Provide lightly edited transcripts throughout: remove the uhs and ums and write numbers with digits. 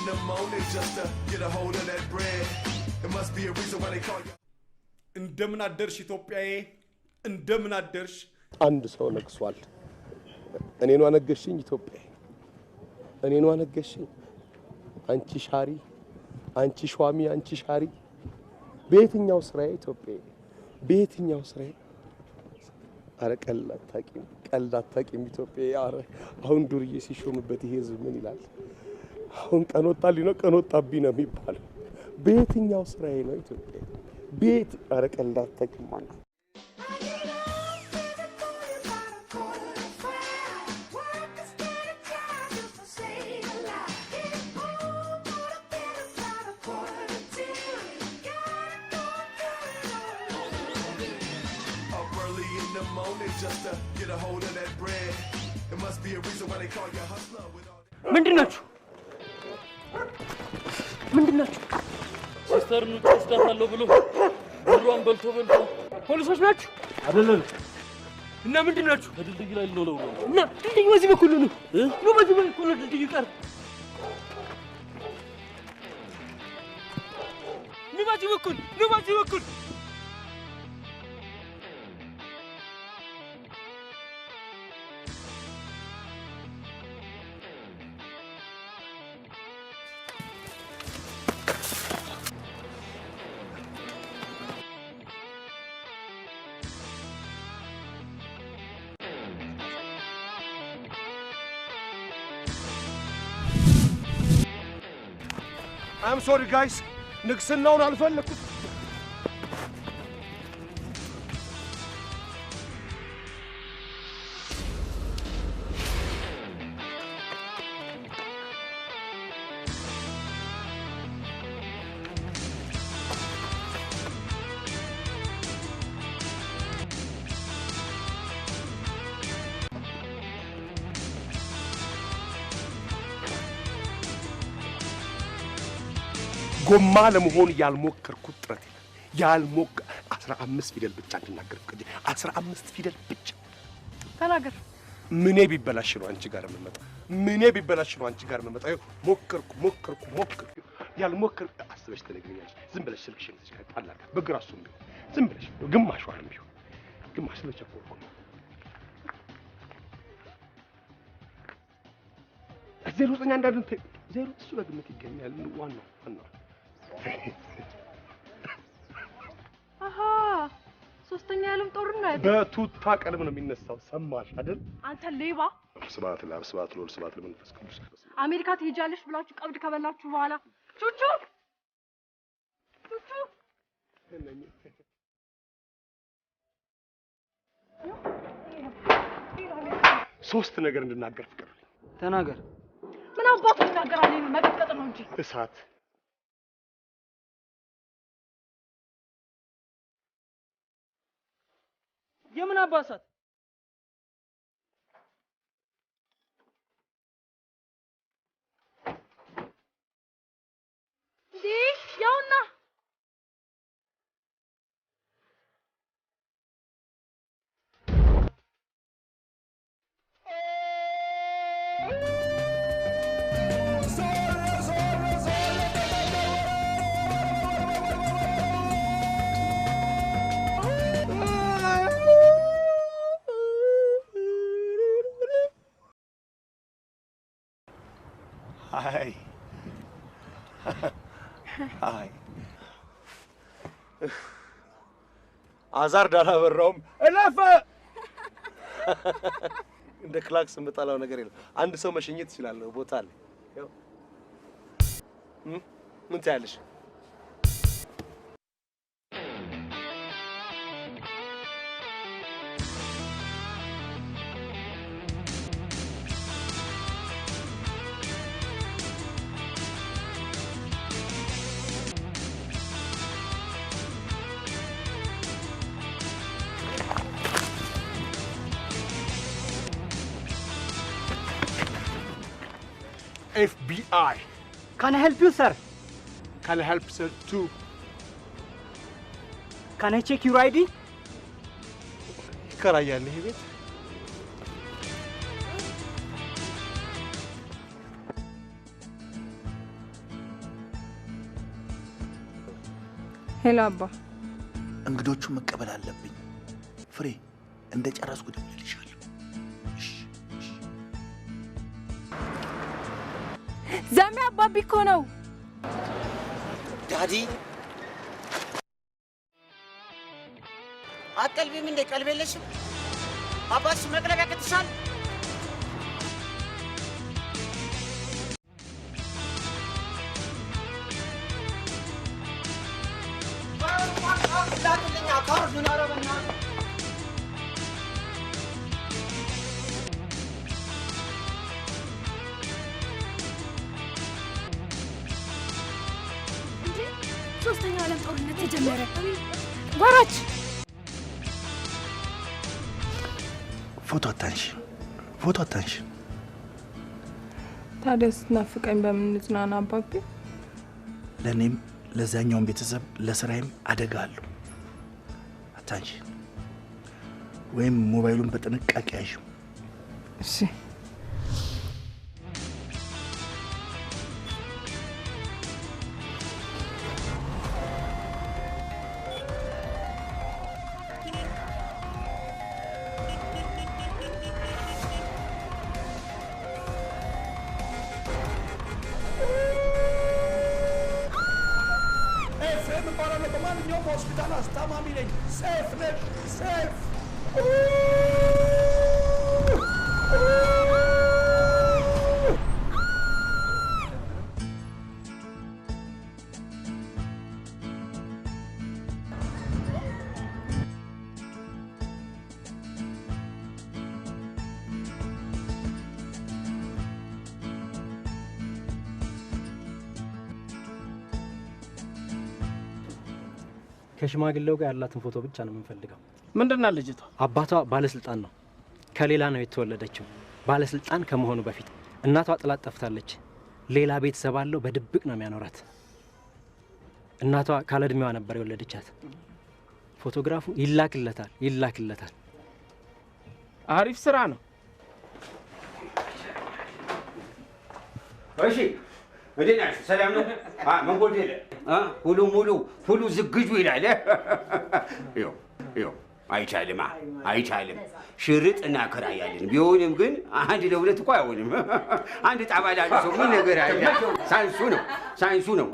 the morning just to get a hold of that bread. It must be a reason why they call you. እንደምን አደርሽ ኢትዮጵያዬ እንደምን አደርሽ አንድ ሰው ነግሷል እኔን ዋነገሽኝ ኢትዮጵያዬ እኔን ዋነገሽኝ አንቺ ሻሪ አንቺ ሿሚ አንቺ ሻሪ በየትኛው ስራዬ ኢትዮጵያዬ በየትኛው ስራዬ አረ ቀላታቂም ኢትዮጵያዬ አረ አሁን ዱርዬ ሲሾምበት ይሄ ህዝብ ምን ይላል አሁን ቀኖጣልኝ ነው ቀኖጣብኝ ነው የሚባለው በየትኛው ስራዬ ነው ኢትዮጵያዬ ቤት አረ ቀላታቂም ማለት just to get a hold of that bread. It must be a reason why they call you a hustler with all that. ምንድናችሁ ሲስተርኑ ተስዳታለሁ ብሎ ብሩን በልቶ ፖሊሶች ናችሁ አይደለም እና ምንድናችሁ ድልድይ ላይ ነው እና ድልድይ በዚህ በኩል ነው በዚህ በኩል ድልድይ ቀር በዚህ በኩል I'm sorry guys ንግስናውን አልፈለኩት ጎማ ለመሆን ያልሞከርኩት ጥረት ያልሞከ 15 ፊደል ብቻ እንድናገር ፍቅድ 15 ፊደል ብቻ ተናገር ምኔ ቢበላሽ ነው አንቺ ጋር መመጣ ምኔ ቢበላሽ ነው አንቺ ጋር መመጣ ሞከርኩ ያልሞከር አስበሽ ተነግሪኛለሽ ዝም ብለሽ ስልክሽን ትችይ ጣላካ በግራሱም ቢሆን ዝም ብለሽ ግማሽ ዋንም ቢሆን ግማሽ ለቸኮልኩ ዜሮ ዘጠኝ አንዳንድ ዜሮ እሱ ለግምት ይገኛል ዋናው አሃ ሶስተኛ ዓለም ጦርነት በቱታ ቀለም ነው የሚነሳው ሰማሽ አይደል አንተ ሌባ ስባት ለመንፈስ ቅዱስ አሜሪካ ትሄጃለሽ ብላችሁ ቀብድ ከበላችሁ በኋላ ቹቹ ሶስት ነገር እንድናገር ፍቅር ተናገር ምን አባቱ ይናገራል መቀጥቀጥ ነው እንጂ እሳት የምን አባሳት ያውና Hi. አዛር ዳላበራውም እለፈ እንደ ክላክስ መጣላው ነገር የለም አንድ ሰው መሸኘት ይችላል ቦታ አለ ያው ምን ታያለሽ FBI. Can I help you, sir? Can I help sir too? Can I check your ID? ይከራያል ይሄ ቤት ሄሎ አባ። እንግዶቹን መቀበል አለብኝ። ፍሬ እንደጨረስኩ እደውልልሻለሁ። ዘሜ አባቢ እኮ ነው። ዳዲ አትቀልቢም እንደ ቀልብ የለሽም? አባትሽ መቅለብ ያቅትሻል? ሶስተኛው ዓለም ጦርነት ተጀመረ። ወራች ፎቶ አታንሽ። ታዲያ ስትናፍቀኝ በምን እንጽናና አባቢ? ለእኔም ለዛኛውን ቤተሰብ ለስራዬም አደጋ አለው። አታንሽ። ወይም ሞባይሉን በጥንቃቄ ያዥው። እሺ። ሆስፒታል አስታማሚ ነኝ። ሴፍ ነሽ? ሴፍ ከሽማግሌው ጋር ያላትን ፎቶ ብቻ ነው የምንፈልገው። ምንድነው ልጅቷ? አባቷ ባለስልጣን ነው። ከሌላ ነው የተወለደችው። ባለስልጣን ከመሆኑ በፊት እናቷ ጥላት ጠፍታለች። ሌላ ቤተሰብ አለው። በድብቅ ነው የሚያኖራት። እናቷ ካለ እድሜዋ ነበር የወለደቻት። ፎቶግራፉ ይላክለታል። አሪፍ ስራ ነው። እሺ እንዴት ናችሁ? ሰላም ነው? ምን ጎደለ? ሁሉ ዝግጁ ይላል። ይኸው አይቻልም። ሽርጥ እናከራያለን። ቢሆንም ግን አንድ ለሁለት እኮ አይሆንም። አንድ ጣባላ ሰው ምን ነገር አለ? ሳይንሱ ነው።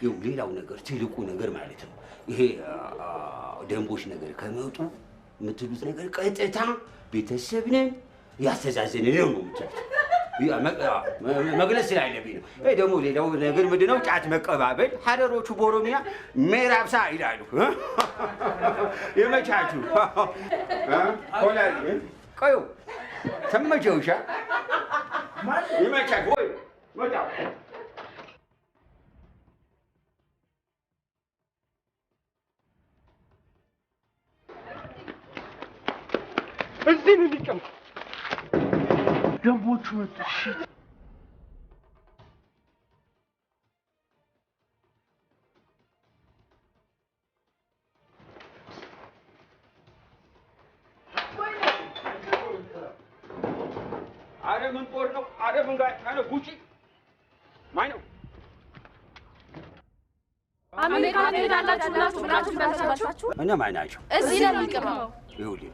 ይኸው ሌላው ነገር ትልቁ ነገር ማለት ነው ይሄ ደንቦች ነገር ከመጡ የምትሉት ነገር ቀጥታ ቤተሰብንን ያስተዛዘንን ነው የምትሉት። መግለጽ ስላለብኝ ነው። ይሄ ደግሞ ሌላው ነገር ምንድነው? ጫት መቀባበል። ሀረሮቹ በኦሮሚያ ሜራብሳ ይላሉ። የመቻችሁ ኮላል ቆዩ ተመቸውሻ ይመቻች ወይ ወጣ እዚህ ነው የሚቀመጥ። ደንቦቹ መጡ። እሺ ምን ጦር ነው? ምን ጋር ነው? ጉቺ ማን ነው? አሜሪካ ትሄዳላችሁ ብላችሁ እነማን ናቸው? እዚህ ነው የሚቀመው። ይኸውልህ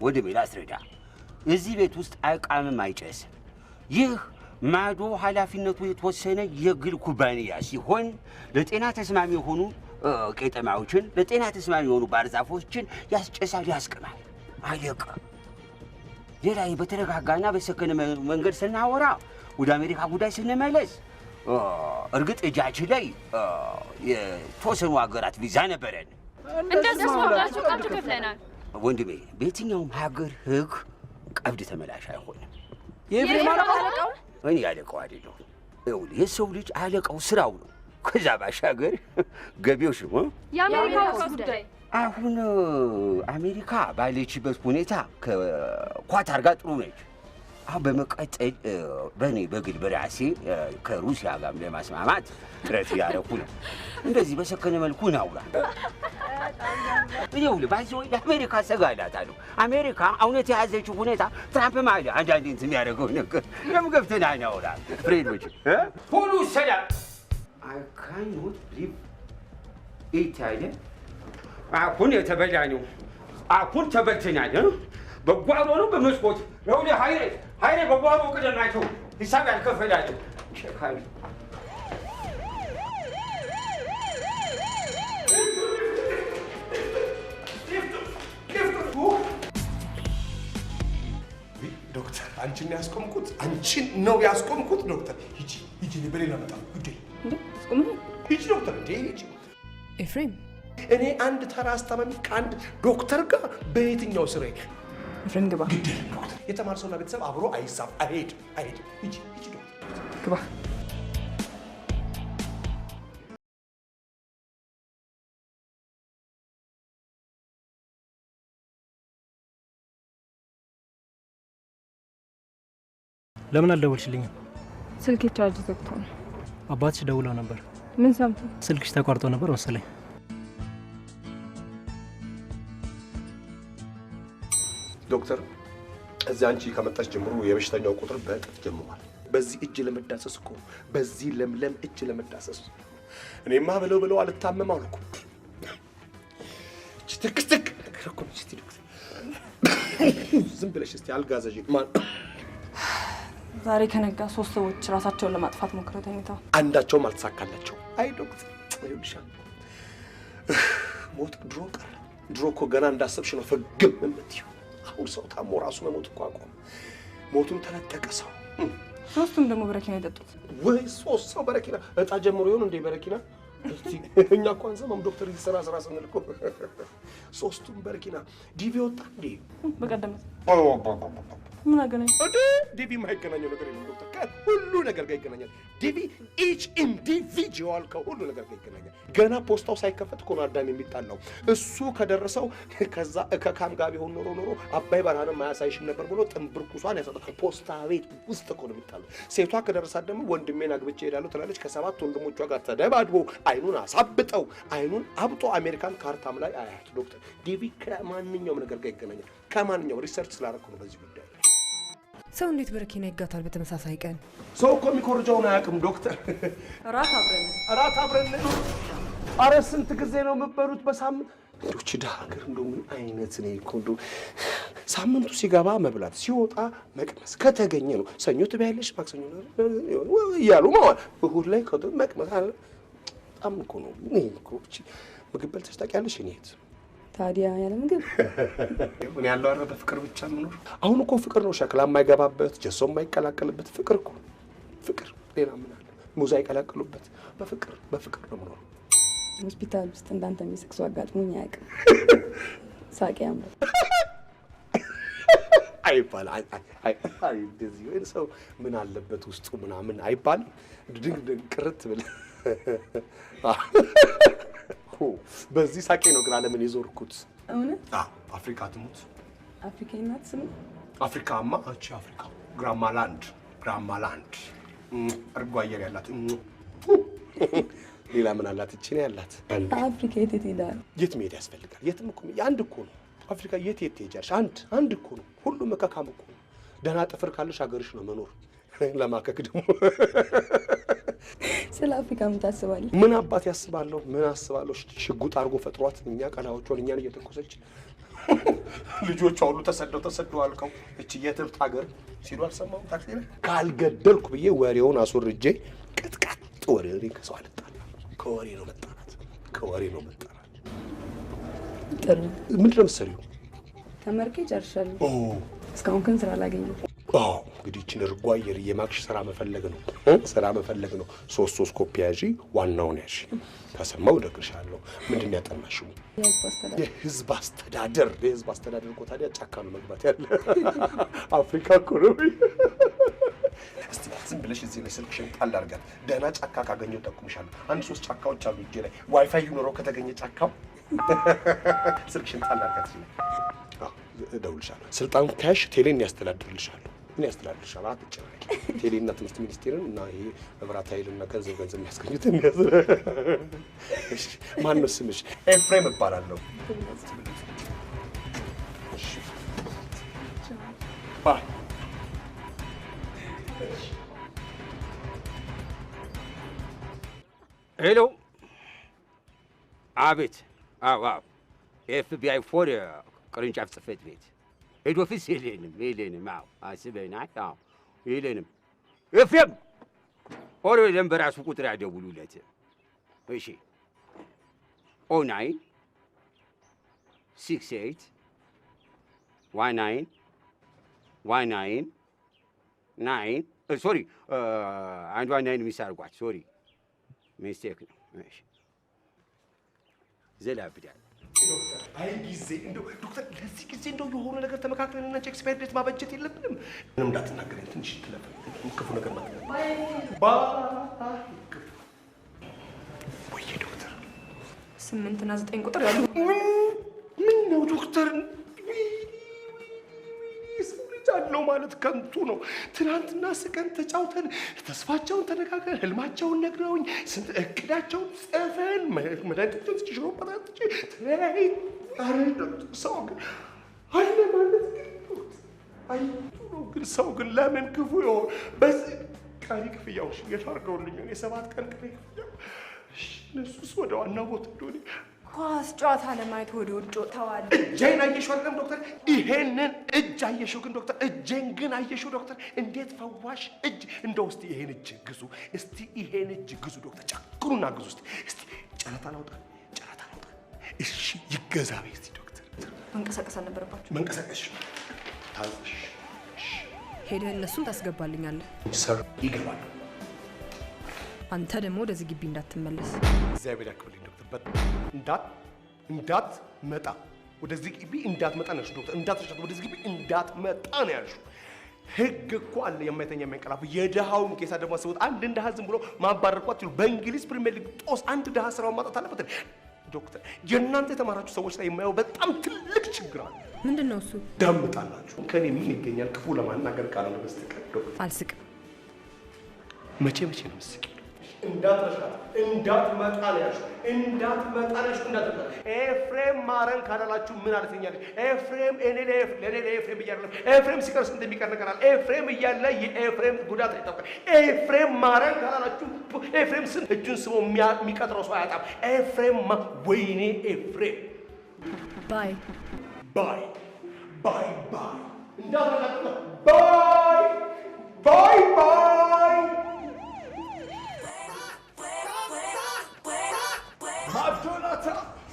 ወንድሜ ላስረዳ። እዚህ ቤት ውስጥ አይቃምም አይጨስም። ይህ ማዶ ኃላፊነቱ የተወሰነ የግል ኩባንያ ሲሆን ለጤና ተስማሚ የሆኑ ቄጠማዎችን፣ ለጤና ተስማሚ የሆኑ ባህር ዛፎችን ያስጨሳል፣ ያስቅማል። አለቀ። ሌላ በተረጋጋና በሰከነ መንገድ ስናወራ ወደ አሜሪካ ጉዳይ ስንመለስ እርግጥ እጃችን ላይ የተወሰኑ ሀገራት ቪዛ ነበረን። እንደዚህ ወዳችሁ ቀብድ ከፍለናል። ወንድሜ በየትኛውም ሀገር ህግ ቀብድ ተመላሽ አይሆንም። የኤፍሬም አለቃው እኔ አለቃው አይደለሁም። ይኸውልህ የሰው ልጅ አለቃው ስራው ነው። ከዛ ባሻገር ገቢዎች ነው። የአሜሪካ ጉዳይ አሁን አሜሪካ ባለችበት ሁኔታ ከኳታር ጋር ጥሩ ነች። አሁን በመቀጠል በእኔ በግል በራሴ ከሩሲያ ጋር ለማስማማት ጥረት እያደረኩ ነው። እንደዚህ በሰከነ መልኩ ናውራ። ይኸውልህ ባይዘው ለአሜሪካ ሰጋላታለሁ። አሜሪካ እውነት የያዘችው ሁኔታ ትራምፕም አለ አንዳንዴ እንትን የሚያደርገው ነገር ለምን ገብተን አናውራ? ፍሬንዶች ሁሉ ሰላም። I cannot believe ይታየ አሁን የተበላ ነው። አሁን ተበልተናል። በጓሮ ነው በመስኮት ነው። ኃይሌ በጓሮ ቅደናቸው ሂሳብ ያልከፈላለ ሸካሪ ዶክተር አንቺን ያስቆምኩት አንቺን ነው ያስቆምኩት። ዶክተር ሂጂ በሌላ መጣሁ ጉዴ ሂጂ ዶክተር ሂጂ። ኤፍሬም እኔ አንድ ተራ አስታማሚ ከአንድ ዶክተር ጋር በየትኛው ስራዬ? ኤፍሬም ግባ። ግድ ዶክተር የተማረ ሰውና ቤተሰብ አብሮ አይሳብ አይሄድም። ሂጂ ዶክተር ግባ። ለምን አልደወልሽልኝም? ስልኬ ቻርጅ ዘግቶ ነው። አባትሽ ደውለው ነበር። ምን ሰምቶ? ስልክሽ ተቋርጦ ነበር መሰለኝ። ዶክተር እዚህ አንቺ ከመጣች ጀምሮ የበሽተኛው ቁጥር በእጥፍ ጀምሯል። በዚህ እጅ ለመዳሰስ እኮ በዚህ ለምለም እጅ ለመዳሰስ እኔማ ብለው አልታመም አልኩ። እቺ ትክትክ ነገር እኮ ነች። እስቲ ዶክተር ዝም ብለሽ እስቲ አልጋዘዥ ማን ዛሬ ከነጋ 3 ሰዎች ራሳቸውን ለማጥፋት ሞክረው ተኝተዋል። አንዳቸውም አልተሳካላቸው። አይ ዶክተር ይኸውልሻል ሞት ድሮ ቀረ። ድሮ እኮ ገና እንዳሰብሽ ነው ፍግም የምትይው። አሁን ሰው ታሞ ራሱ መሞት እኮ አቆመ። ሞቱን ተነጠቀ ሰው። ሶስቱም ደግሞ በረኪና የጠጡት ወይ 3 ሰው በረኪና እጣ ጀምሮ ይሆን እንዴ በረኪና? እስቲ እኛ እኮ አንሰማም ዶክተር ይሰራ ስንል እኮ 3ቱም በረኪና። ዲቪ ወጣ እንዴ በቀደም? ምን አገናኝ? ዲቪ የማይገናኘው ነገር የለም ዶክተር። ከሁሉ ነገር ጋር ይገናኛል። ዲቪ ኢች ኢንዲቪጁዋል ከሁሉ ነገር ጋር ይገናኛል። ገና ፖስታው ሳይከፈት እኮ ነው አዳም የሚጣላው። እሱ ከደረሰው ከዛ ከካም ጋር ቢሆን ኖሮ አባይ ባናንም አያሳይሽም ነበር ብሎ ጥንብርኩሷን ያሰጣል። ፖስታ ቤት ውስጥ እኮ ነው የሚጣለው። ሴቷ ከደረሳት ደግሞ ወንድሜን አግብቼ እሄዳለሁ ትላለች። ከ7 ወንድሞቿ ጋር ተደባድቦ አይኑን አሳብጠው አይኑን አብጦ አሜሪካን ካርታም ላይ አያት ዶክተር። ዲቪ ከማንኛውም ነገር ጋር ይገናኛል። ከማንኛውም ሪሰርች ስላደረኩ ነው በዚህ ጉዳይ። ሰው እንዴት በረኪና ይጋታል በተመሳሳይ ቀን? ሰው እኮ የሚኮርጀውን አያውቅም ዶክተር። እራት አብረን ነው። ኧረ ስንት ጊዜ ነው የምትበሉት በሳምንት? እንዶች ዳ ሀገር እንደው ምን አይነት ነው እኮ እንደው ሳምንቱ ሲገባ መብላት ሲወጣ መቅመስ ከተገኘ ነው። ሰኞ ትበያለሽ፣ ማክሰኞ እያሉ ማለት እሑድ ላይ መቅመስ አለ። በጣም እኮ ነው እኔ እኮ ምግብ በልተሽ ታውቂያለሽ? እኔት ታዲያ ያለ ምግብ ምን ያለው አረ በፍቅር ብቻ ምኖር። አሁን እኮ ፍቅር ነው ሸክላ የማይገባበት ጀሶ የማይቀላቀልበት ፍቅር እኮ ፍቅር። ሌላ ምን አለ? ሙዝ አይቀላቀሉበት በፍቅር ነው ምኖር። ሆስፒታል ውስጥ እንዳንተ የሚስቅ ሰው አጋጥሞኝ አያውቅም። ሳቂ ያምራል አይባል አይ እንደዚህ ወይ ሰው ምን አለበት ውስጡ ምናምን አይባል። ድንግ ቅርት ብለ በዚህ ሳቄ ነው ግን ዓለምን የዞርኩት። እውነት? አፍሪካ ትሙት። አፍሪካ እናት ስም አፍሪካማ እቺ አፍሪካ ግራማላንድ እርጓ አየር ያላት ሌላ ምን አላት? እቺ ነው ያላት። አፍሪካ የት ይሄዳል? የት መሄድ ያስፈልጋል? የትም እኮ አንድ እኮ ነው አፍሪካ። የት ትሄጃለሽ? አንድ እኮ ነው። ሁሉም መካካም እኮ ነው። ደህና ጥፍር ካለሽ ሀገርሽ ነው መኖር። ለማከክ ደግሞ ስለ አፍሪካ ምን ታስባለህ? ምን አባት ያስባለሁ? ምን አስባለሁ? ሽጉጥ አድርጎ ፈጥሯት እኛ ቀላዎቿን እኛን እየተኮሰች ልጆቿ ሁሉ ተሰደው አልቀው እቺ የትብት ሀገር ሲሉ አልሰማሁም። ታክሲ ላይ ካልገደልኩ ብዬ ወሬውን አስወርጄ ቅጥቅጥ ወሬ ከሰው አልጣላ። ከወሬ ነው መጣላት። ጥሩ። ምንድን ነው የምትሰሪው? ተመርቄ ጨርሻለሁ። እስካሁን ግን ስራ አላገኘሁም። እንግዲህ እችን እርጓ አየር እየማክሽ ስራ መፈለግ ነው። 3 ኮፒ ያዢ፣ ዋናውን ያዢ። ከሰማው እደግርሻለሁ። ምንድን ነው ያጠናሽው? የህዝብ አስተዳደር እኮ ታዲያ ጫካ ነው መግባት ያለ። አፍሪካ እኮ ነው። እስቲ ዝም ብለሽ እዚህ ላይ ስልክሽን ጣል አድርጋት። ደህና ጫካ ካገኘው ጠቁምሻለሁ። 1-3 ጫካዎች አሉ እጄ ላይ። ዋይፋይ ኖሮ ከተገኘ ጫካው ስልክሽን ጣል አድርጋት። እደውልልሻለሁ። ስልጣን ካሽ ቴሌን ያስተዳድርልሻለሁ። ምን ያስተላልፍሻል? አትጨነቂ። ቴሌና ትምህርት ሚኒስቴርን እና ይሄ መብራት ኃይልና ገንዘብ የሚያስገኙትን እሺ። ማን ነው ስምሽ? ኤፍሬም እባላለሁ። እሺ ባይ። ሄሎ አቤት። አዎ FBI 4 ቅርንጫፍ ጽሕፈት ቤት ሄድ ኦፊስ የለንም። አዎ አስበናል። አዎ የለንም። ኤፍሬም ኦልሬዲ በራሱ ቁጥር ያደውሉለት። እሺ 09 68 19 ሶሪ አንዷ 9 ሚስ አድርጓት። ሶሪ ሚስቴክ ነው። እሺ ዘላብዳል። አይ ጊዜ እንደው ዶክተር ለዚህ ጊዜ እንደው የሆነ ነገር ተመካክረን እና ኤክስፓየር ዴት ማበጀት የለብንም። ምንም እንዳትናገረኝ ትንሽ ትለፍ ክፉ ነገር ማለት ነው። ወይ ዶክተር 8 እና 9 ቁጥር ያሉ ምን ነው ዶክተር? ሰው ልጅ አለው ማለት ከንቱ ነው። ትናንትና ስቀን ተጫውተን ተስፋቸውን ተነጋግረን ህልማቸውን ነግረውኝ ስንት እቅዳቸውን ጽፈን መድኃኒቶችን ሲሽሮበታል ተለያይ ሰው ግን አለ ማለት ግን ነው። ግን ሰው ግን ለምን ክፉ ይሆን? በዚህ ቀሪ ክፍያዎች እየታርገውልኛል። የ7 ቀን ቀሪ ክፍያ እነሱስ ወደ ዋና ቦታ እንደሆነ ኳስ ጨዋታ ለማየት ወደ ውጭ ወጥተዋል። እጄን አየሽው አይደለም ዶክተር? ይሄንን እጅ አየሽው ግን ዶክተር? እጄን ግን አየሽው ዶክተር? እንዴት ፈዋሽ እጅ! እንደው እስቲ ይሄን እጅ ግዙ፣ እስቲ ይሄን እጅ ግዙ ዶክተር፣ ጨክኑና ግዙ እስቲ ጨረታ ላውጣ። እሺ ይገዛ እስቲ ዶክተር። መንቀሳቀስ አልነበረባችሁ? መንቀሳቀስ ታዝሽ ሄደህ እነሱን ታስገባልኛለህ። ሰር ይገባል። አንተ ደግሞ ወደዚህ ግቢ እንዳትመለስ። እግዚአብሔር ያክብልኝ ዶክተር። እንዳትመጣ ወደዚህ ግቢ እንዳትመጣ ነው ያልሽው ዶክተር። እንዳትመጣ ወደዚህ ግቢ እንዳትመጣ ነው ያልሽው። ህግ እኮ አለ የማይተኛ የማይንቀላፋ። የድሃውን ኬሳ ደግሞ አስቡት። አንድ ድሃ ዝም ብሎ ማባረር እኮ አትችሉ። በእንግሊዝ ፕሪሚየር ሊግ ጦስ አንድ ድሃ ስራውን ማጣት አለበት ዶክተር። የእናንተ የተማራችሁ ሰዎች ላይ የማየው በጣም ትልቅ ችግር አለ። ምንድን ነው እሱ? ዳምጣላችሁ። ከኔ ምን ይገኛል ክፉ ለማናገር ካልሆነ በስተቀር ዶክተር። አልስቅም። መቼ ነው የምትስቂው? እንዳትረሻት እንዳትመጣ ነው ያልሽው። እንዳትመጣ ነው ያልሽው። እንዳትመጣ ኤፍሬም ማረን ካላላችሁ ምን አለትኛለሽ? ኤፍሬም ለኔ ለኤፍሬም እያለ ኤፍሬም ሲቀር ስንት የሚቀር ነገር አለ። ኤፍሬም እያለ የኤፍሬም ጉዳት አይጠፋም። ኤፍሬም ማረን ካላላችሁ ኤፍሬም ስንት እጁን ስሞ የሚቀጥረው ሰው አያጣም። ኤፍሬም ወይኔ ኤፍሬም ባይ እንዳትረሻት። ባይ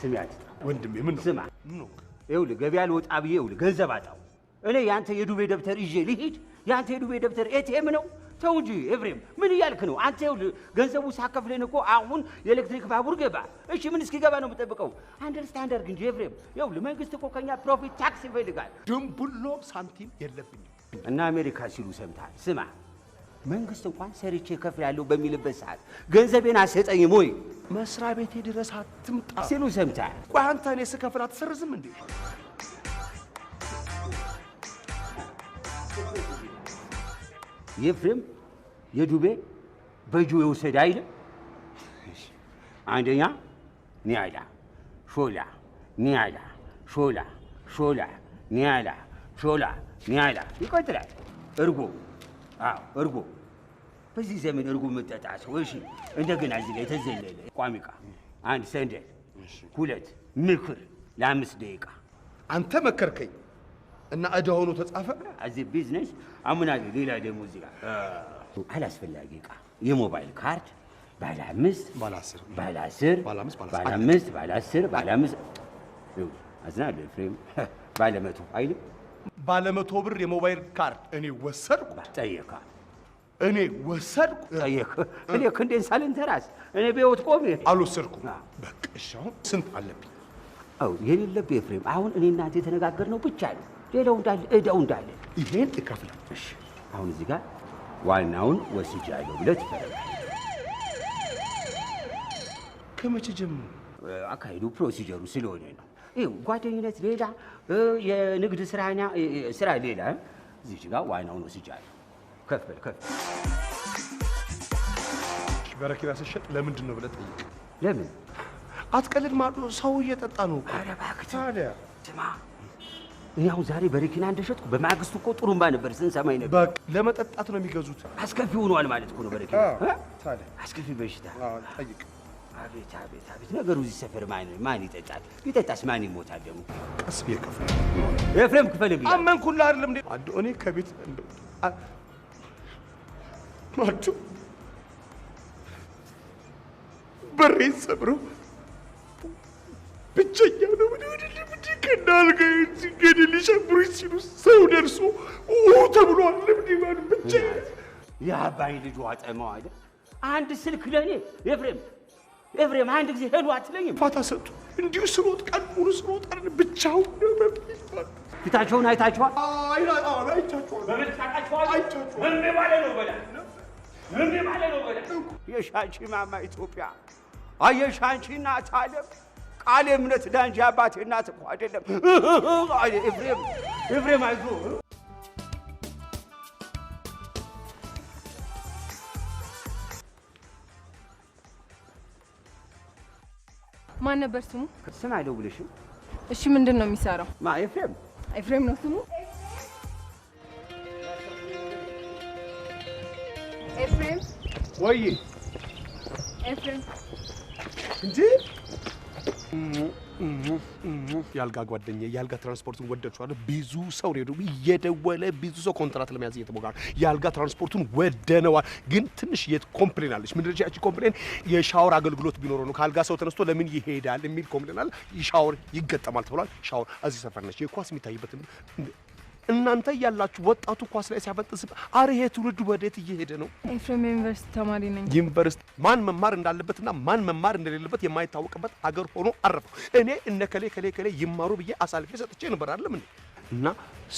ስሚ አትጣ ወንድሜ። ምን ነው? ስማ ይኸውልህ ገበያ ልወጣ ብዬ ይኸውልህ ገንዘብ አጣሁ። እኔ የአንተ የዱቤ ደብተር ይዤ ልሂድ? የአንተ የዱቤ ደብተር ኤቲኤም ነው? ተው እንጂ ኤፍሬም፣ ምን እያልክ ነው አንተ? ይኸውልህ ገንዘቡ ሳከፍለን እኮ አሁን የኤሌክትሪክ ባቡር ገባ። እሺ ምን እስኪገባ ነው የምጠብቀው? አንደርስታንድ አድርግ እንጂ ኤፍሬም። ይኸውልህ መንግስት እኮ ከኛ ፕሮፊት ታክስ ይፈልጋል። ድንቡሎ ሳንቲም የለብኝም እና አሜሪካ ሲሉ ሰምተሃል? ስማ መንግስት እንኳን ሰርቼ እከፍላለሁ በሚልበት ሰዓት ገንዘቤን አትሰጠኝም ወይ? መስሪያ ቤቴ ድረስ አትምጣ ሲሉ ሰምተሃል? ቆይ አንተ እኔ ስከፍል አትሰርዝም እንዴ? የኤፍሬም የዱቤ በእጁ የወሰደ አይደል? አንደኛ ኒያላ ሾላ ኒያላ ሾላ ኒያላ ሾላ ኒያላ ይቆጥራል። እርጎ እርጎ በዚህ ዘመን እርጎ የምጠጣ ሰው እሺ። እንደገና እዚህ ላይ የተዘለለ ቋሚ ዕቃ 1 ሰንደል 2 ምክር ለ5 ደቂቃ። አንተ መከርከኝ እና ዕዳ ሆኖ ተጻፈ። እዚህ ቢዝነስ አምናለሁ። ሌላ ደግሞ እዚህ ጋር አላስፈላጊ ዕቃ የሞባይል ካርድ ባለ 5 ባለ 10 ባለ 10 ባለ 5 ባለ 5 ባለ 10 ባለ 5 አዝናለሁ ኤፍሬም። ባለ 100 አይደል? ባለ 100 ብር የሞባይል ካርድ እኔ ወሰድኩ። ጠየካ? እኔ ወሰድኩ። ጠየክ? እኔ ክንዴን ሳልንተራስ እኔ በሕይወት ቆሜ አልወሰድኩም። በቃ እሺ፣ አሁን ስንት አለብኝ? የሌለብህ ኤፍሬም፣ አሁን እኔ እናንተ የተነጋገርነው ብቻ ነው። ሌላው እንዳለ ዕዳው እንዳለ ይሄን እከፍላለሁ። እሺ፣ አሁን እዚህ ጋር ዋናውን ወስጃለሁ ብለህ ትፈርማለህ። ከመቼ ጀምሮ? አካሄዱ ፕሮሲጀሩ ስለሆነ ነው። ይኸው ጓደኝነት ሌላ፣ የንግድ ስራ ሌላ። እዚህ ጋር ዋናውን ወስጃለሁ። ከፍል። በረኪና ሲሸጥ ለምንድን ነው ብለህ ጠይቅ። ለምን አትቀልድ። ማዶ ሰው እየጠጣ ነው። ኧረ እባክህ ታዲያ ስማ፣ እኔ አሁን ዛሬ በረኪና እንደሸጥኩ በማግስቱ እኮ ጥሩምባ ነበር ስንሰማኝ ነበር። በቃ ለመጠጣት ነው የሚገዙት። አስከፊ ሆኗል ማለት እኮ ነው በረኪና። ታዲያ አስከፊ በሽታ። ጠይቅ። አቤት አቤት አቤት! ነገሩ እዚህ ሰፈር ማን ይጠጣል? ቢጠጣስ ማን ይሞታል ደግሞ? ቀስ ብዬ ከፍል ኤፍሬም ክፈልብኝ። አመንኩልህ አይደለም እንዴ? አዶ እኔ ከቤት ማዶ በሬን ሰብረው ብቸኛ ነው ከናልጋ ገደል ሊሸብሩኝ ሲሉ ሰው ደርሶ ተብሎ አለም ዲማን ብቻ የአባይ ልጅ ዋጠመው አይደል? አንድ ስልክ ለኔ ኤፍሬም አንድ ጊዜ ሄዱ አትለኝም? ፋታ ሰጡ። እንዲሁ ስሮጥ ቀን ሙሉ ስሮጥ አይደል ብቻውን ነው። ፊታቸውን አይታችኋል? አይቻችኋል። በምን ታውቃችኋል? ምን ማለት ነው በላ ምን ማለት ነው በላ የሻንቺ ማማ ኢትዮጵያ አየሻንቺ እናት ዓለም ቃል እምነት ዳንጂ አባቴ እናት እኮ አይደለም። ኤፍሬም አይዞህ። ማን ነበር ስሙ? ስም አይደውልሽም? እሺ ምንድን ነው የሚሰራው? ኤፍሬም ነው ስሙ? ኤፍሬም ወይ ኤፍሬም እንዴ ያልጋ ጓደኛዬ ያልጋ ትራንስፖርቱን ወደድሽዋለሁ። ብዙ ሰው ነው እየደወለ ብዙ ሰው ኮንትራት ለመያዝ እየተሞከረ ያልጋ ትራንስፖርቱን ወደነዋል። ግን ትንሽ ኮምፕሌን አለች። ምንድን ነች ኮምፕሌን? የሻወር አገልግሎት ቢኖረው ነው ከአልጋ ሰው ተነስቶ ለምን ይሄዳል የሚል ኮምፕሌን አለ። ሻወር ይገጠማል ተብሏል። ሻወር እዚህ ሰፈር ነች። የኳስ የሚታይበት እናንተ ያላችሁ ወጣቱ ኳስ ላይ ሲያፈጥስ አረ ይሄ ትውልድ ወዴት እየሄደ ነው? ኤፍሬም ዩኒቨርሲቲ ተማሪ ነኝ። ዩኒቨርሲቲ ማን መማር እንዳለበትና ማን መማር እንደሌለበት የማይታወቅበት ሀገር ሆኖ አረፈው። እኔ እነ ከሌ ይማሩ ብዬ አሳልፌ ሰጥቼ ነበር አይደለም እንዴ? እና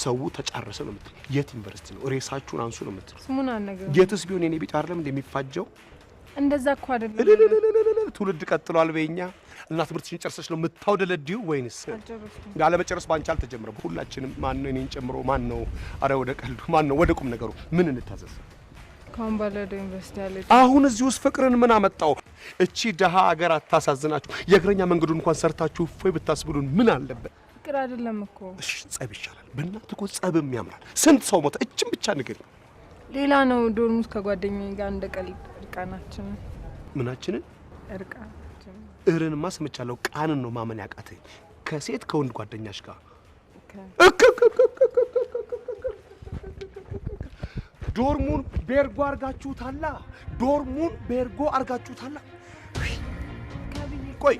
ሰው ተጫረሰ ነው የምትል። የት ዩኒቨርሲቲ ነው? ሬሳችሁን አንሱ ነው የምትል። ስሙን አልነገርም። የትስ ቢሆን የኔ ቢጫ አይደለም እንደሚፋጀው እንደዛ እኮ አይደለም። ትውልድ ቀጥሏል። በእኛ እና ትምህርትሽን ጨርሰሽ ነው የምታውደለድዩ ወይንስ ያለመጨረስ ባንቺ አልተጀመረም? ሁላችንም ማን ነው እኔን ጨምሮ ማን ነው? አረ ወደ ቀልዱ ማን ነው? ወደ ቁም ነገሩ ምን እንታዘዝ? ካሁን ባለደ ዩኒቨርሲቲ ያለ አሁን እዚህ ውስጥ ፍቅርን ምን አመጣው? እቺ ደሃ ሀገር አታሳዝናችሁ? የእግረኛ መንገዱን እንኳን ሰርታችሁ እፎይ ብታስብሉን ምን አለበት? ፍቅር አይደለም እኮ። እሺ ጸብ ይሻላል። በእናትህ እኮ ጸብም ያምራል። ስንት ሰው ሞተ? እችን ብቻ ንገሪ። ሌላ ነው ዶርም ውስጥ ከጓደኛዬ ጋር እንደ ቀልድ እርቃናችን ምናችንን እርቃናችን እርንማ ስምቻለሁ። ቃንን ነው ማመን ያቃተኝ። ከሴት ከወንድ ጓደኛሽ ጋር ዶርሙን ቤርጎ አርጋችሁታላ። ዶርሙን ቤርጎ አርጋችሁታላ። ቆይ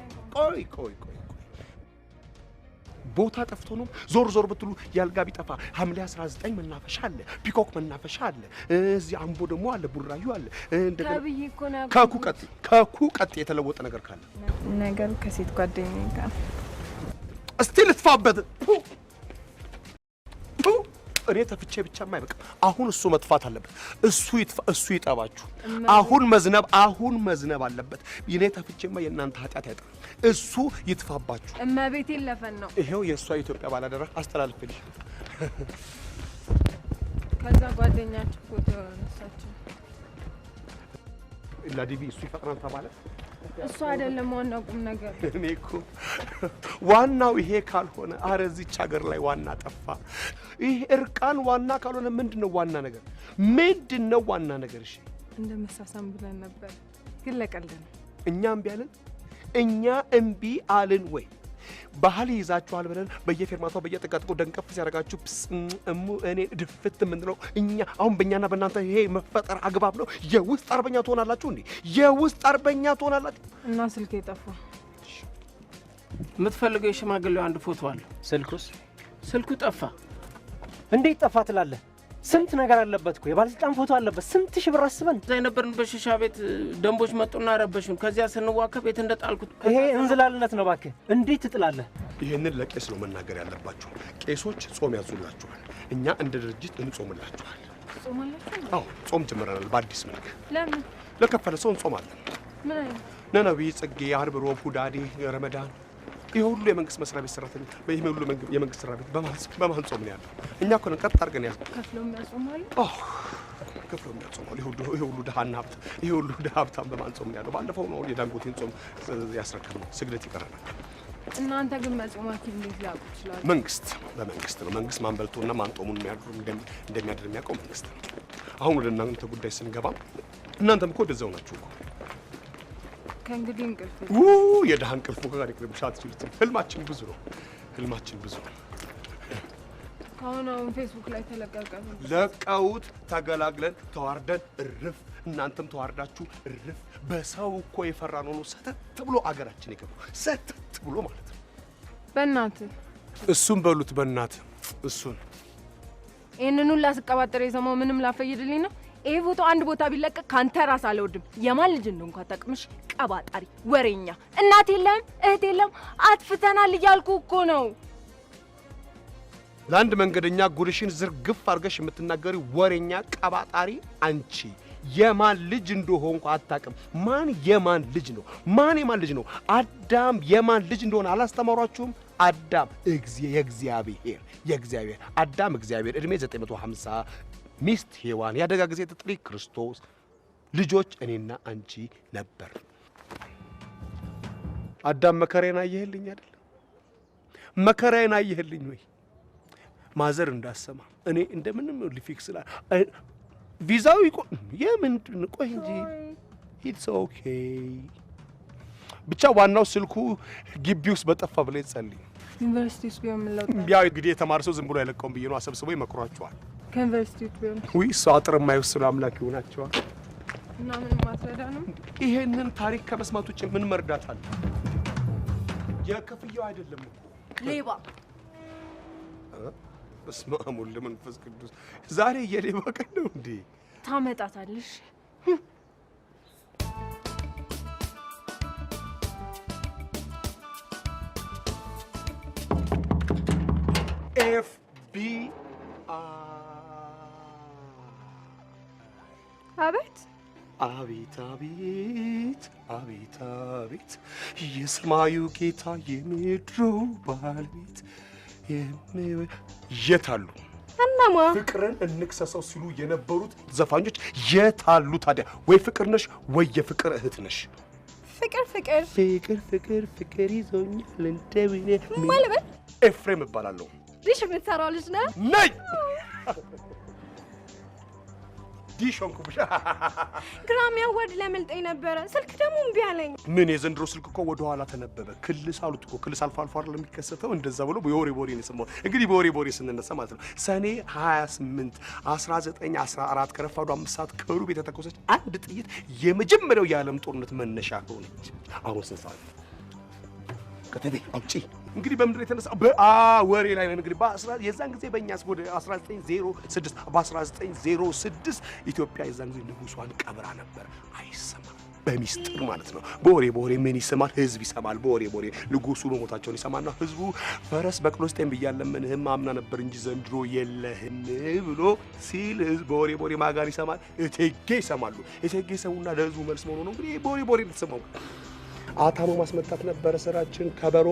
ቦታ ጠፍቶ ነው። ዞር ብትሉ ያልጋ ቢጠፋ ሐምሌ 19 መናፈሻ አለ፣ ፒኮክ መናፈሻ አለ፣ እዚህ አምቦ ደግሞ አለ፣ ቡራዩ አለ። እንደገና ከኩ ቀጥ የተለወጠ ነገር ካለ ነገር ከሴት ጓደኛዬ ጋር እስቲ ልትፋበት። እኔ ተፍቼ ብቻማ አይበቃም። አሁን እሱ መጥፋት አለበት። እሱ ይጥፋ፣ እሱ ይጠባችሁ። አሁን መዝነብ አለበት። እኔ ተፍቼማ የእናንተ ኃጢአት አይጠፋም። እሱ ይጥፋባችሁ። እመቤቴን ለፈን ነው። ይሄው የእሷ ኢትዮጵያ ባላደራ አስተላልፍልሽ። ከዛ ጓደኛችሁ ፎቶ ያነሳችሁ ለዲቪ እሱ ይፈጥራል ተባለ። እሱ አይደለም ዋናው ቁም ነገር። እኔ እኮ ዋናው ይሄ ካልሆነ አረ እዚች ሀገር ላይ ዋና ጠፋ። ይሄ እርቃን ዋና ካልሆነ ምንድነው ዋና ነገር? ምንድነው ዋና ነገር? እሺ እንደ መሳሳም ብለን ነበር፣ ግን ለቀልድ ነው። እኛ እምቢ አልን ወይ? ባህል ይዛችኋል ብለን በየፌርማታው በየጠቃጥቆ ደንቀፍ ሲያደርጋችሁ እኔ ድፍት የምንለው እኛ አሁን በእኛና በእናንተ ይሄ መፈጠር አግባብ ነው? የውስጥ አርበኛ ትሆናላችሁ እንዴ? የውስጥ አርበኛ ትሆናላችሁ። እና ስልክ የጠፋ የምትፈልገው የሽማግሌው አንድ ፎቶ አለ። ስልኩ ጠፋ። እንዴት ጠፋ ትላለህ? ስንት ነገር አለበት እኮ የባለስልጣን ፎቶ አለበት። ስንት ሺህ ብር አስበን እዛ የነበርንበት ሺሻ ቤት ደንቦች መጡና ረበሹን። ከዚያ ስንዋከብ ቤት እንደጣልኩት። ይሄ እንዝላልነት ነው እባክህ። እንዴት ትጥላለህ? ይሄንን ለቄስ ነው መናገር ያለባችሁ። ቄሶች ጾም ያዙላችኋል፣ እኛ እንደ ድርጅት እንጾምላችኋል። አዎ ጾም ጀምረናል በአዲስ መልክ። ለምን? ለከፈለ ሰው እንጾማለን። ምን አይነት ነነዌ፣ ጽጌ፣ ዓርብ፣ ሮብ፣ ሁዳዴ፣ ረመዳን ይሄ ሁሉ የመንግስት መስሪያ ቤት ሰራተኞች ይሄ ሁሉ የመንግስት መስሪያ ቤት በማን ጾም ነው ያለው? እኛ እኮ ነን ቀጥ አድርገን ያዝነው። ከፍለው የሚያጾማሉ። ከፍለው የሚያጾማሉ። ይሄ ሁሉ ድሃና ሀብታም በማን ጾም ነው ያለው? ባለፈው ነው የዳንጎቴን ጾም ያስረከብነው። ስግደት ይቀረናል። እናንተ ግን መጾማችሁ እንዴት ላውቁ ይችላል? በመንግስት ነው። መንግስት ማን በልቶና ማን ጾሙን እንደሚያድር የሚያውቀው መንግስት ነው። አሁን ወደ እናንተ ጉዳይ ስንገባ እናንተም እኮ ወደዛው ናችሁ እኮ። ከእንግዲህ እንቅልፍ የድሃ እንቅልፍ ጋር ይቅርብሽ። አትችሉትም። ህልማችን ብዙ ነው። ህልማችን ብዙ ነው። አሁን ፌስቡክ ላይ ተለቀቀ። ለቀውት ተገላግለን ተዋርደን እርፍ። እናንተም ተዋርዳችሁ እርፍ። በሰው እኮ የፈራነው ነው ሰተት ብሎ አገራችን የገባው ሰተት ብሎ ማለት ነው። በእናትህ እሱን በሉት በእናትህ እሱን ይህንን ሁላ ስቀባጥር የሰማው ምንም ላፈይድልኝ ነው። ይሄ ፎቶ አንድ ቦታ ቢለቀቅ ካንተ ራስ አልወድም። የማን ልጅ እንደው እንኳን ታቅምሽ ቀባጣሪ ወሬኛ። እናት የለም እህት የለም አጥፍተናል እያልኩ እኮ ነው። ለአንድ መንገደኛ ጉልሽን ዝርግፍ አድርገሽ የምትናገሪ ወሬኛ ቀባጣሪ አንቺ የማን ልጅ እንደሆንኩ አታውቅም። ማን የማን ልጅ ነው? ማን የማን ልጅ ነው? አዳም የማን ልጅ እንደሆነ አላስተማሯችሁም? አዳም የእግዚአብሔር አዳም እግዚአብሔር እድሜ 950 ሚስት ሔዋን ያደጋ ጊዜ ተጥሪ ክርስቶስ ልጆች እኔና አንቺ ነበር። አዳም መከራዬን አየህልኝ አይደል? መከራዬን አየህልኝ ወይ? ማዘር እንዳሰማ እኔ እንደምንም ሊፊክስላ ቪዛው የምንድን ቆይ እንጂ ኢትስ ኦኬ። ብቻ ዋናው ስልኩ ግቢ ውስጥ በጠፋ ብለ ይጸልይ። ዩኒቨርሲቲ ውስጥ ቢሆን ምን ለውጥ? ያው እንግዲህ የተማረ ሰው ዝም ብሎ አይለቀውም ብዬ ነው። አሰብስቦ ይመክሯቸዋል። ከዩኒቨርሲቲ ውስጥ ቢሆን ወይ ሰው አጥር የማይወስኑ አምላክ ይሆናቸዋል። እና ምንም ማስረዳንም ይሄንን ታሪክ ከመስማት ውጭ ምን መርዳት አለ? የክፍያው አይደለም እኮ ሌባ በስመ አብ ወወልድ ወመንፈስ ቅዱስ። ዛሬ የሌባ ቀን ነው እንዴ? ታመጣታለሽ። FBI አቤት አቤት አቤት አቤት አቤት የሰማዩ ጌታ የምድሩ ባለቤት የት አሉ? እነማ ፍቅርን እንክሰሰው ሲሉ የነበሩት ዘፋኞች የት አሉ ታዲያ? ወይ ፍቅር ነሽ ወይ የፍቅር እህት ነሽ። ፍቅር ፍቅር ፍቅር ፍቅር ፍቅር ይዞኛል እንደምን ማለበት ኤፍሬም እባላለሁ። ዲሽ የምትሰራው ልጅ ነህ? ነይ ዲሽ ሆንኩብሽ። ግራም ያወድ ለመልጠኝ ነበረ። ስልክ ደግሞ እምቢ አለኝ። ምን የዘንድሮ ስልክ እኮ ወደ ኋላ ተነበበ። ክልስ አሉት እኮ ክልስ አልፎ አልፎ አይደል የሚከሰተው? እንደዛ ብሎ በወሬ ነው የሰማሁት። እንግዲህ በወሬ ስንነሳ ማለት ነው ሰኔ 28 1914 ከረፋዱ 5 ሰዓት ከሩብ የተተኮሰች አንድ ጥይት የመጀመሪያው የዓለም ጦርነት መነሻ ሆነች። አሁን ስንት ሰዓት ከተቤ አውጪ እንግዲህ በምድር የተነሳ ወሬ ላይ ነን። እንግዲህ የዛን ጊዜ በእኛስ ወደ 1906 ኢትዮጵያ የዛን ጊዜ ንጉሷን ቀብራ ነበር። አይሰማም፣ በሚስጥር ማለት ነው። በወሬ ምን ይሰማል? ህዝብ ይሰማል። በወሬ ንጉሱ መሞታቸውን ይሰማና ህዝቡ ፈረስ በቅሎ ስጤን ብያለምንህም አምና ነበር እንጂ ዘንድሮ የለህም ብሎ ሲል ህዝብ በወሬ ማጋን ይሰማል። እቴጌ ይሰማሉ። እቴጌ ሰሙና ለህዝቡ መልስ መሆኑ ነው። እንግዲህ በወሬ ተሰማው። አታሞ ማስመታት ነበር ስራችን። ከበሮ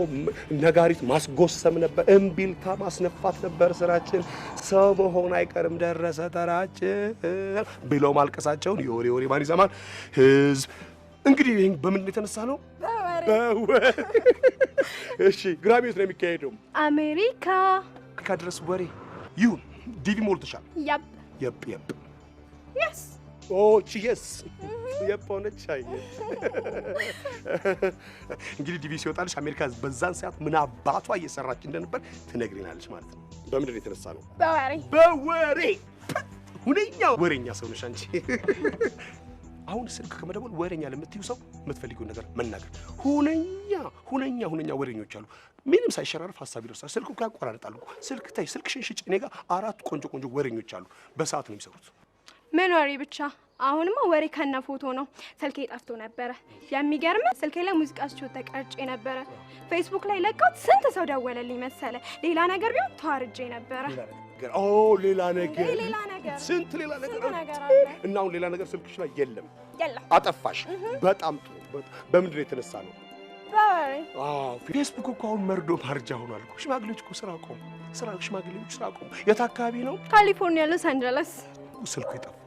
ነጋሪት ማስጎሰም ነበር። እምቢልታ ማስነፋት ነበር ስራችን። ሰው መሆን አይቀርም ደረሰ ተራችን ብለው ማልቀሳቸውን የወሬ ማን ይሰማል? ህዝብ። እንግዲህ ይሄን በምን የተነሳ ነው? በወሬ። እሺ ግራሚት ነው የሚካሄደው አሜሪካ ድረስ ወሬ ይሁን። ዲቪ ሞልተሻል? የፕ የስ ቺየስ የፖነች አየሽ። እንግዲህ ዲቪ ሲወጣልሽ አሜሪካ በዛን ሰዓት ምን አባቷ እየሰራች እንደነበር ትነግሪናለሽ ማለት ነው። በምንድን የተነሳ ነው? በወሬ ሁነኛ ወሬኛ ሰው ነሽ አንቺ። አሁን ስልክ ከመደወል ወሬኛ ለምትዩ ሰው የምትፈልጊውን ነገር መናገር። ሁነኛ ወሬኞች አሉ። ምንም ሳይሸራረፍ ሀሳብ ይደርሳል። ስልኩ ያቆራርጣሉ። ስልክ ታይ ስልክሽን ሽጭ። እኔ ጋር 4 ቆንጆ ወሬኞች አሉ። በሰዓት ነው የሚሰሩት። ምን ወሬ ብቻ? አሁንማ ወሬ ከነ ፎቶ ነው። ስልኬ ጠፍቶ ነበረ። የሚገርም ስልኬ ላይ ሙዚቃቸው ተቀርጬ ነበረ። ፌስቡክ ላይ ለቀውት ስንት ሰው ደወለልኝ መሰለ። ሌላ ነገር ቢሆን ተዋርጄ ነበረ። ሌላ ነገር ስንት ሌላ ነገር አለ። እና አሁን ሌላ ነገር ስልክሽ ላይ የለም። አጠፋሽ። በጣም ጥሩ። በምንድን የተነሳ ነው? በወሬ። ፌስቡክ እኮ አሁን መርዶ ማርጃ ሆኗል እኮ። ሽማግሌዎች እኮ ስራ አቆሙ። ሽማግሌዎች ስራ አቆሙ። የት አካባቢ ነው? ካሊፎርኒያ ሎስ አንጀለስ። ስልኩ የጠፋው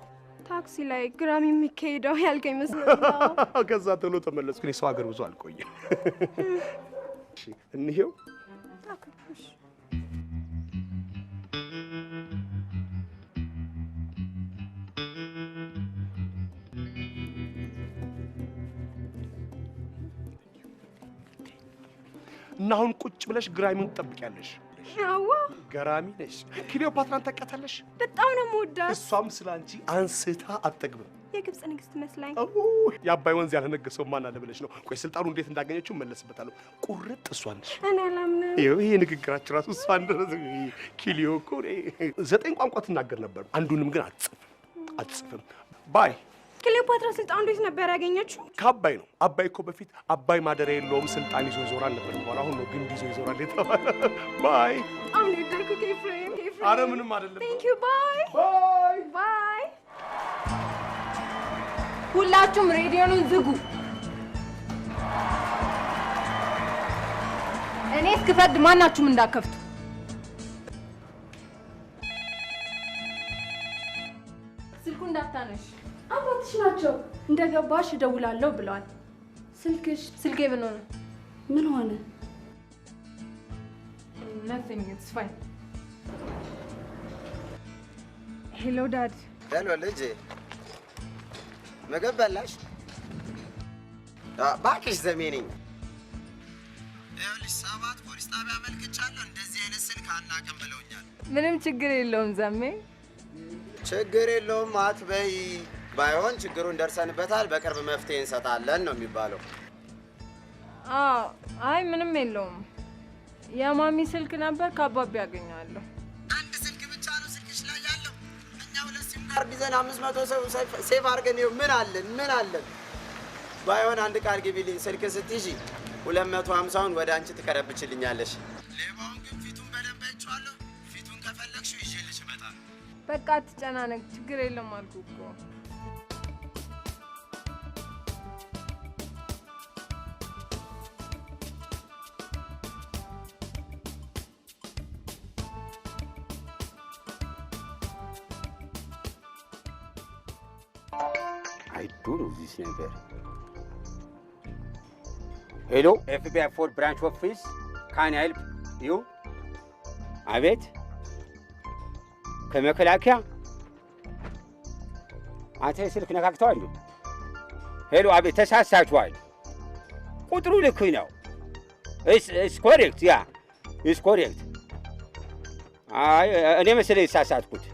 ታክሲ ላይ ግራም የሚካሄደው ያልከኝ መስሎኝ ነው። ከዛ ቶሎ ተመለስኩ። እኔ ሰው ሀገር ብዙ አልቆየም። እሺ እንሂው። እና አሁን ቁጭ ብለሽ ግራሚውን ትጠብቂያለሽ። አዋ ገራሚ ነሽ። ክሊዮፓትራን ታውቂያታለሽ? በጣም ነው የምወዳት። እሷም ስላንቺ አንስታ አትጠግብም። የግብጽ ንግስት መስላኝ። የአባይ ወንዝ ያልነገሰው ማን አለ ብለሽ ነው? ቆይ ስልጣኑ እንዴት እንዳገኘችው መለስበታለሁ። ቁርጥ እሷ ነሽ። እኔ አላምንም። ይሄ ንግግራችሁ ራሱ እሷ እንደዚህ ኪሊዮ እኮ 9 ቋንቋ ትናገር ነበር። አንዱንም ግን አትጽፍም። ባይ ክሊዮፓትራ ስልጣን እንዴት ነበር ያገኘችው? ከአባይ ነው። አባይ እኮ በፊት አባይ ማደሪያ የለውም ስልጣን ይዞ ይዞራል ነበር። በኋላ አሁን ነው ግንድ ይዞ ይዞራል የተባለ። ባይ አሁን ይደርኩት ኤፍሬም። አረ ምንም አይደለም። ቴንክ ዩ ባይ ባይ ባይ። ሁላችሁም ሬዲዮኑን ዝጉ። እኔ እስክፈቅድ ማናችሁም እንዳከፍቱ። ስልኩ እንዳታነሽ። አባትሽ ናቸው። እንደገባሽ እደውላለሁ ብለዋል። ስልኬ ምን ሆነ? ምን ሆነ? Nothing, it's fine. Hello, Dad. ሄሎ ልጄ፣ ምግብ በላሽ? እባክሽ ዘሜ ነኝ። ይኸውልሽ 7 ፖሊስ ጣቢያ አመልክቻለሁ። እንደዚህ አይነት ስልክ አናውቅም ብለውኛል። ምንም ችግር የለውም ዘሜ። ችግር የለውም አትበይ። ባይሆን ችግሩን ደርሰንበታል፣ በቅርብ መፍትሄ እንሰጣለን ነው የሚባለው። አይ ምንም የለውም። የማሚ ስልክ ነበር፣ ከአባቢ ያገኘዋለሁ። አንድ ስልክ ብቻ ነው ስልክሽ ላይ ያለው። እኛ 2 ሲም ካርድ ይዘን 500 ሰው ሴቭ አድርገን ይኸው ምን አለን። ባይሆን አንድ ቃል ግቢልኝ፣ ስልክ ስትይዢ 250ውን ወደ አንቺ ትቀረብችልኛለሽ። ሌባውን ግን ፊቱን በደንብ አይቼዋለሁ። ፊቱን ከፈለግሽው ይዤልሽ እመጣለሁ። በቃ አትጨናነቅ፣ ችግር የለም አልኩህ እኮ። I do know this number. Hello, FBI 4 branch office. Can I help you? አቤት፣ ከመከላከያ አንተ ስልክ ነካክተዋል። ሄሎ፣ አቤት፣ ተሳሳችኋል። ቁጥሩ ልክ ነው። ኢስ ኮሬክት፣ ያ ኢስ ኮሬክት። አይ እኔ መሰለኝ የተሳሳትኩት።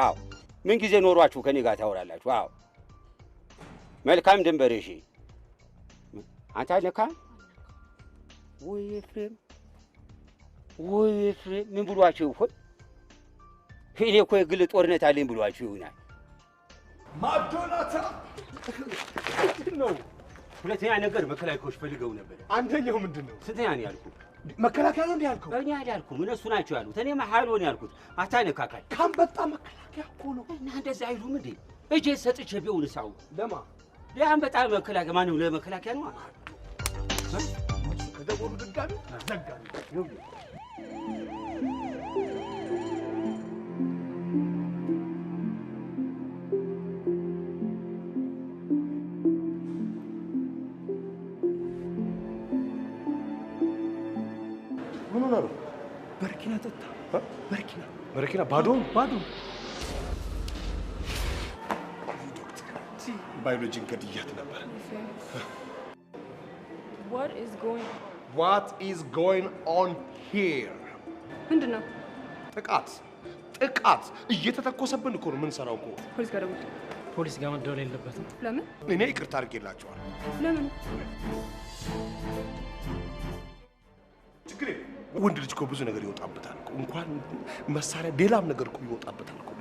አዎ ምን ጊዜ ኖሯችሁ ከኔ ጋር ታወራላችሁ? አዎ መልካም ድንበር። እሺ አንተ አልነካም ወይ ኤፍሬም? ምን ብሏችሁ ይሆን? እኔ እኮ የግል ጦርነት አለኝ ብሏችሁ ይሆናል። ማዶናታ ነው። ሁለተኛ ነገር መከላከያዎች ፈልገው ነበር። አንደኛው ምንድን ነው? ስተኛ ነው ያልኩት። መከላከያ ነው እንዴ ያልከው? እኔ አልያልኩም፣ እነሱ ናቸው ያሉት። እኔ መሀል ሆነ ያልኩት። አታነካካኝ። ካንበጣ መከላከያ እኮ ነው። እና እንደዛ አይሉም እንዴ? እጄ ሰጥቼ ቢሆን ሳው ለማ ለአንበጣ መከላከያ ማነው? ለመከላከያ ነው። ከደወሉ ድጋሚ ዘጋኝ። ምን ሆነ ነው? በረኪና ጠጣ። በረኪና ባዶ ባዮሎጂን ገድያት ነበር። What is going on here? ምንድን ነው? ጥቃት እየተተኮሰብን እኮ ነው። ምን ሰራው እኮ ፖሊስ ጋር ደውል። ፖሊስ ጋር መደወል የለበትም። ለምን? እኔ ይቅርታ አድርጌላቸዋል። ለምን? ችግር የለም። ወንድ ልጅ እኮ ብዙ ነገር ይወጣበታል እኮ፣ እንኳን መሳሪያ ሌላም ነገር እኮ ይወጣበታል እኮ።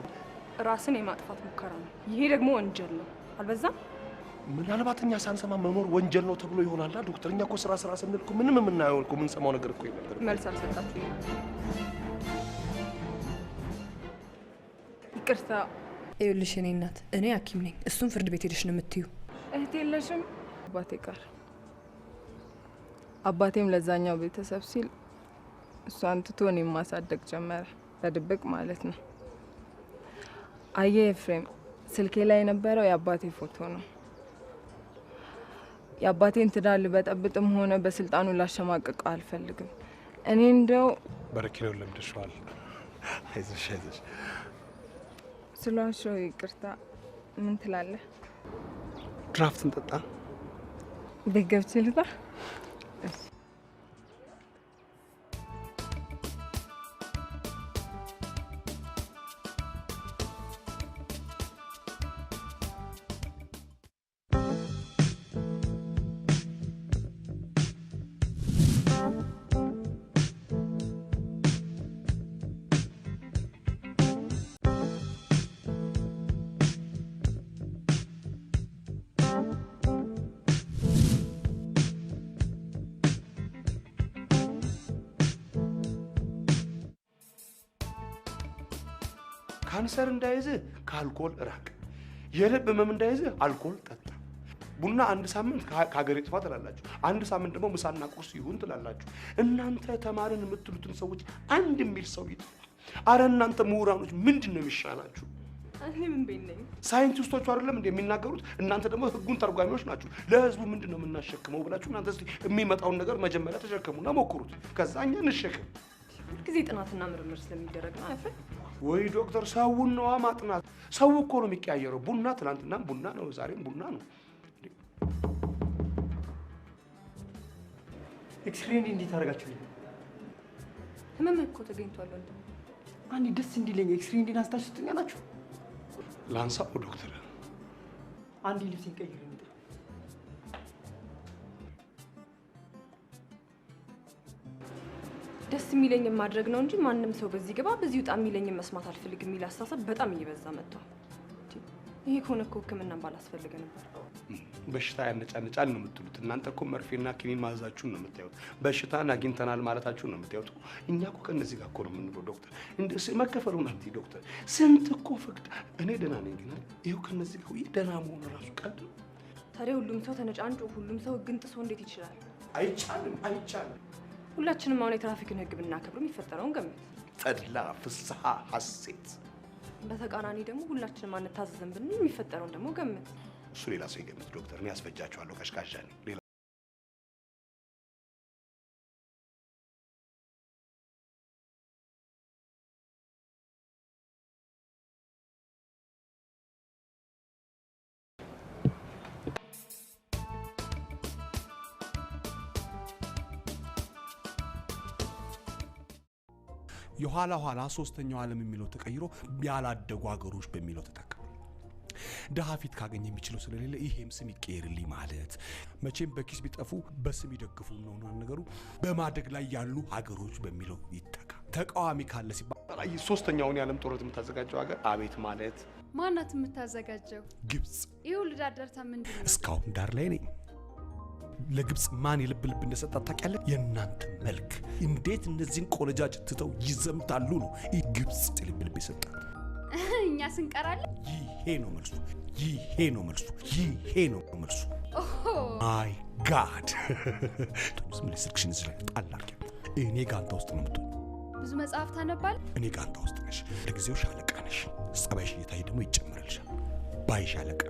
ራስን የማጥፋት ሙከራ ነው። ይሄ ደግሞ ወንጀል ነው። አልበዛም? ምናልባት እኛ ሳንሰማ መኖር ወንጀል ነው ተብሎ ይሆናል ዶክተር። እኛ እኮ ስራ ስንል እኮ ምንም የምናየው እኮ የምንሰማው ነገር እኮ ይነበር። መልስ አልሰጣችሁም። ይቅርታ። ይኸውልሽ የእኔ እናት፣ እኔ ሐኪም ነኝ። እሱም ፍርድ ቤት ሄደሽ ነው የምትዩ። እህት የለሽም? አባቴ ጋር። አባቴም ለዛኛው ቤተሰብ ሲል እሷን ትቶ እኔን ማሳደግ ጀመረ፣ በድብቅ ማለት ነው። አየህ ኤፍሬም፣ ስልኬ ላይ የነበረው የአባቴ ፎቶ ነው። የአባቴን ትዳር ልበጠብጥም ሆነ በስልጣኑ ላሸማቅቀው አልፈልግም። እኔ እንደው በረኪናውን ለምደሽዋል። አይዞሽ ስሏቸው ይቅርታ። ምን ትላለህ? ድራፍት እንጠጣ። ቤት ገብቼ ልጣ። ካንሰር እንዳይዝ ከአልኮል ራቅ፣ የልብ ህመም እንዳይዝ አልኮል ጠጣ። ቡና አንድ ሳምንት ከሀገር ይጥፋ ትላላችሁ፣ አንድ ሳምንት ደግሞ ምሳና ቁርስ ይሁን ትላላችሁ። እናንተ ተማርን የምትሉትን ሰዎች አንድ የሚል ሰው ይጥፋ። አረ እናንተ ምሁራኖች ምንድን ነው የሚሻላችሁ? እኔ ምን ቤት ነኝ? ሳይንቲስቶቹ አይደለም እንደ የሚናገሩት? እናንተ ደግሞ ህጉን ተርጓሚዎች ናችሁ። ለህዝቡ ምንድን ነው የምናሸክመው ብላችሁ እናንተ እስቲ የሚመጣውን ነገር መጀመሪያ ተሸከሙና ሞክሩት፣ ከዛ እኛ እንሸከም። ሁልጊዜ ጥናትና ምርምር ስለሚደረግ ነው አይፈል? ወይ ዶክተር፣ ሰውን ነዋ ማጥናት። ሰው እኮ ነው የሚቀያየረው። ቡና ትናንትናም ቡና ነው፣ ዛሬም ቡና ነው። ኤክስሬን እንዴት አደረጋችሁልኝ? ህመም እኮ ተገኝቷል ወንድ። አንዴ ደስ እንዲለኝ ኤክስሬ እንዴት አንስታችሁ ትኛላችሁ? ላንሳው ዶክተር? አንዴ ልብሴን ቀይሬ እንዴ። ደስ የሚለኝ ማድረግ ነው እንጂ ማንም ሰው በዚህ ገባ በዚህ ወጣ የሚለኝ መስማት አልፈልግም የሚል አስተሳሰብ በጣም እየበዛ መጥቷል። ይሄ ከሆነ እኮ ህክምናም ባላስፈልገ ነበር። በሽታ ያነጫንጫል ነው የምትሉት እናንተ እኮ መርፌና ክኒን ማዘዛችሁን ነው የምታዩት። በሽታን አግኝተናል ማለታችሁን ነው የምታዩት። እኛ እኮ ከነዚህ ጋር እኮ ነው የምንለው ዶክተር። እንደዚህ መከፈሉን አትይ ዶክተር። ስንት እኮ ፈቅዳ እኔ ደህና ነኝ ግን ይኸው ከነዚህ ጋር ደህና መሆኑ ራሱ ቀልድ ነው። ታዲያ ሁሉም ሰው ተነጫንጮ ሁሉም ሰው ህግን ጥሶ እንዴት ይችላል? አይቻልም፣ አይቻልም። ሁላችንም አሁን የትራፊክን ህግ ብናከብር የሚፈጠረውን ገምት። ተድላ፣ ፍስሐ፣ ሐሴት። በተቃራኒ ደግሞ ሁላችንም አንታዘዝም ብንል የሚፈጠረውን ደግሞ ገምት። እሱ ሌላ ሰው ይገምት ዶክተር። እኔ ያስፈጃቸዋለሁ፣ ቀሽቃሻ ነኝ። የኋላ ኋላ ሶስተኛው ዓለም የሚለው ተቀይሮ ያላደጉ ሀገሮች በሚለው ተተካ። ደሃ ፊት ካገኘ የሚችለው ስለሌለ ይሄም ስም ይቀየርልኝ ማለት መቼም በኪስ ቢጠፉ በስም ይደግፉ ነው ነገሩ። በማደግ ላይ ያሉ ሀገሮች በሚለው ይተካ። ተቃዋሚ ካለ ሲባል ሶስተኛውን የዓለም ጦርነት የምታዘጋጀው ሀገር አቤት ማለት ማናት የምታዘጋጀው? ግብጽ። ይኸው ልዳደርታ ምንድን ነው? እስካሁን ዳር ላይ ነኝ። ለግብጽ ማን የልብ ልብ እንደሰጣት ታውቂያለህ? የእናንተ መልክ። እንዴት እነዚህን ቆነጃጅት ትተው ይዘምታሉ ነው ግብጽ የልብ ልብ የሰጣት። እኛ ስንቀራለን። ይሄ ነው መልሱ፣ ይሄ ነው መልሱ፣ ይሄ ነው መልሱ። ማይ ጋድ። ዝም ብለሽ ስልክሽን እዚህ ላይ ጣል አድርጊ። እኔ ጋንታ ውስጥ ነው የምትሆኝ። ብዙ መጽሐፍ ታነባል? እኔ ጋንታ ውስጥ ነሽ። ለጊዜው ሻለቃ ነሽ። ጸባይሽ እየታየ ደግሞ ይጨምራልሻል። ባይ ሻለቃ።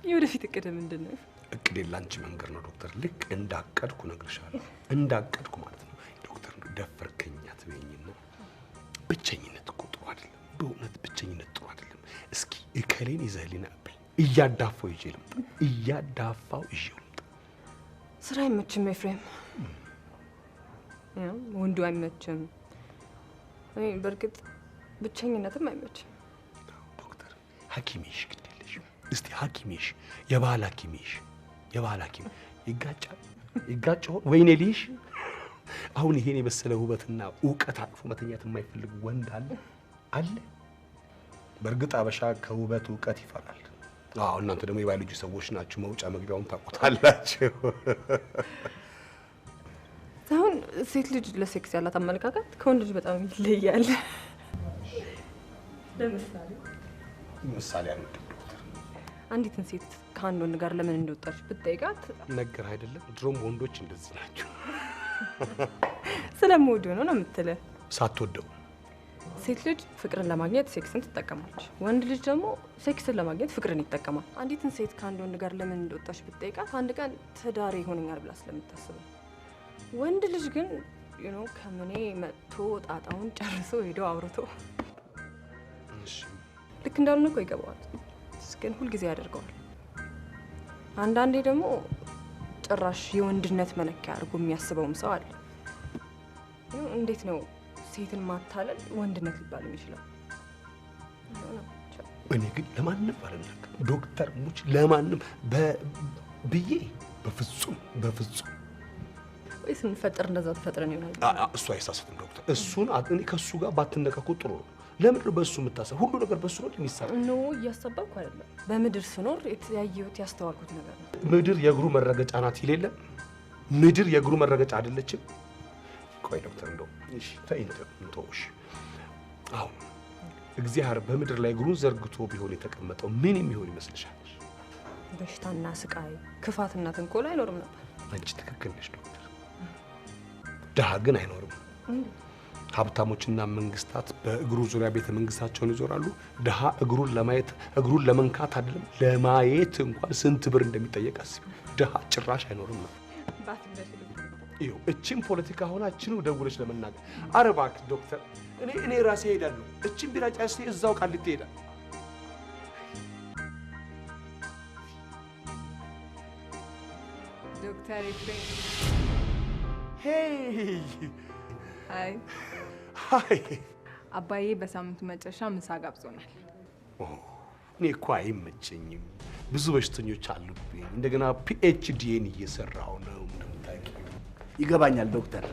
የወደፊት እቅድ ምንድን ነው? እቅዴ ላንቺ መንገር ነው ዶክተር። ልክ እንዳቀድኩ እነግርሻለሁ። እንዳቀድኩ ማለት ነው ዶክተር። ደፈርከኝ አትበይኝና፣ ብቸኝነት እኮ ጥሩ አይደለም። በእውነት ብቸኝነት ጥሩ አይደለም። እስኪ እከሌን ይዘህልኝ አብኝ። እያዳፋው ይዤ ልምጣ፣ እያዳፋው ይዤ ልምጣ። ስራ አይመችም ኤፍሬም፣ ወንዱ አይመችም። በእርግጥ ብቸኝነትም አይመችም ዶክተር። ሐኪሜሽ ግድ የለሽም። እስቲ ሐኪሜሽ የባህል ሐኪሜሽ የባህል ሐኪም ይጋጫው ወይኔ ልይሽ። አሁን ይሄን የመሰለ ውበትና ዕውቀት አቅፎ መተኛት የማይፈልግ ወንድ አለ አለ? በእርግጥ አበሻ ከውበት ዕውቀት ይፈራል። አዎ እናንተ ደግሞ የባዮሎጂ ሰዎች ናችሁ፣ መውጫ መግቢያውን ታውቁታላችሁ። አሁን ሴት ልጅ ለሴክስ ያላት አመለካከት ከወንድ ልጅ በጣም ይለያል። ምሳሌ አንድ አንዲትን ሴት ከአንድ ወንድ ጋር ለምን እንደወጣች ብትጠይቃት ነገር አይደለም። ድሮም ወንዶች እንደዚህ ናቸው። ስለምወደው ነው የምትለው። ሳትወደው ሴት ልጅ ፍቅርን ለማግኘት ሴክስን ትጠቀማለች። ወንድ ልጅ ደግሞ ሴክስን ለማግኘት ፍቅርን ይጠቀማል። አንዲትን ሴት ከአንድ ወንድ ጋር ለምን እንደወጣች ብትጠይቃት አንድ ቀን ትዳሬ ይሆነኛል ብላ ስለምታስብ። ወንድ ልጅ ግን ከምኔ መጥቶ ጣጣውን ጨርሶ ሄዶ አውርቶ ልክ እንዳልሆነ እኮ ይገባዋል፣ ግን ሁልጊዜ ያደርገዋል። አንዳንዴ ደግሞ ጭራሽ የወንድነት መለኪያ አድርጎ የሚያስበውም ሰው አለ። እንዴት ነው ሴትን ማታለል ወንድነት ሊባል የሚችለው? እኔ ግን ለማንም አልናገርም ዶክተር ሙች፣ ለማንም ብዬ በፍጹም በፍጹም። ወይ ስንፈጠር እንደዛ ተፈጥረን ይሆናል። እሱ አይሳሳትም ዶክተር። እሱን እኔ ከሱ ጋር ባትነካኩ ጥሩ ነው። ለምን ነው በሱ የምታሰብ? ሁሉ ነገር በሱ ነው የሚሰራ? ኖ እያሰበኩ አይደለም። በምድር ስኖር ያየሁት ያስተዋልኩት ነገር ነው። ምድር የእግሩ መረገጫ ናት ይሌለ? ምድር የእግሩ መረገጫ አይደለችም? ቆይ ዶክተር እንደው እሺ ተይንተውሽ አሁን እግዚአብሔር በምድር ላይ እግሩን ዘርግቶ ቢሆን የተቀመጠው ምን የሚሆን ይመስልሻል? በሽታና ስቃይ፣ ክፋትና ተንኮል አይኖርም ነበር። አንቺ ትክክል ነሽ ዶክተር። ድሃ ግን አይኖርም። ሀብታሞችና መንግስታት በእግሩ ዙሪያ ቤተ መንግስታቸውን ይዞራሉ። ድሃ እግሩን ለማየት እግሩን ለመንካት አይደለም ለማየት እንኳን ስንት ብር እንደሚጠየቅ አስቢ። ድሃ ጭራሽ አይኖርም ነበር። ይኸው እቺን ፖለቲካ ሆናችን ደውለሽ ለመናገር ኧረ እባክህ ዶክተር እኔ ራሴ እሄዳለሁ። እቺን ቢራ ጫሴ እዛው ቃሊቲ እሄዳለሁ። ዶክተር ኤፍሬም ሄይ ሃይ አባዬ በሳምንቱ መጨረሻ ምሳ ጋብዞናል። እኔ እኮ አይመቸኝም፣ ብዙ በሽተኞች አሉብኝ። እንደገና ፒኤችዲን እየሰራሁ ነው እንደምታውቂው። ይገባኛል ዶክተር።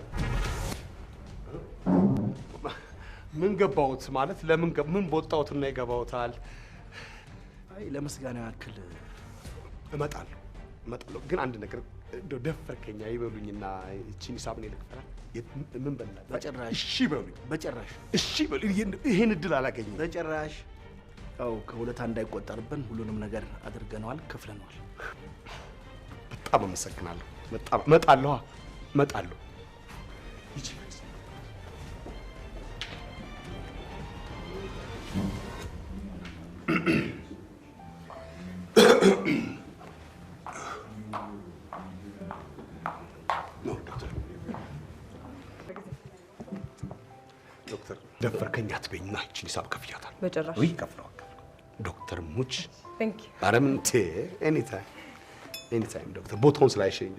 ምን ገባሁት ማለት ምን በወጣሁትና ይገባሁታል? አይ ለምስጋና ያክል እመጣለሁ። ግን አንድ ነገር ደፈርከኛ ይበሉኝና እቺን ሂሳብ ነው ልክፈላ። ምን በእናትህ በጭራሽ እሺ በሉኝ። በጭራሽ እሺ በሉኝ። ይሄን እድል አላገኘም። በጭራሽ ያው ከሁለት እንዳይቆጠርብን ሁሉንም ነገር አድርገነዋል፣ ከፍለነዋል። በጣም አመሰግናለሁ። እመጣለሁ። ዶክተር ደፈርከኝ አትበይና ይህችን ሂሳብ ከፍያታለሁ። በጭራሽ ወይ ከፍለዋል። ዶክተር ሙች ቴንክ ዩ። ኧረ ምን ኤኒታይም ዶክተር ቦታውን ስላይሸኝ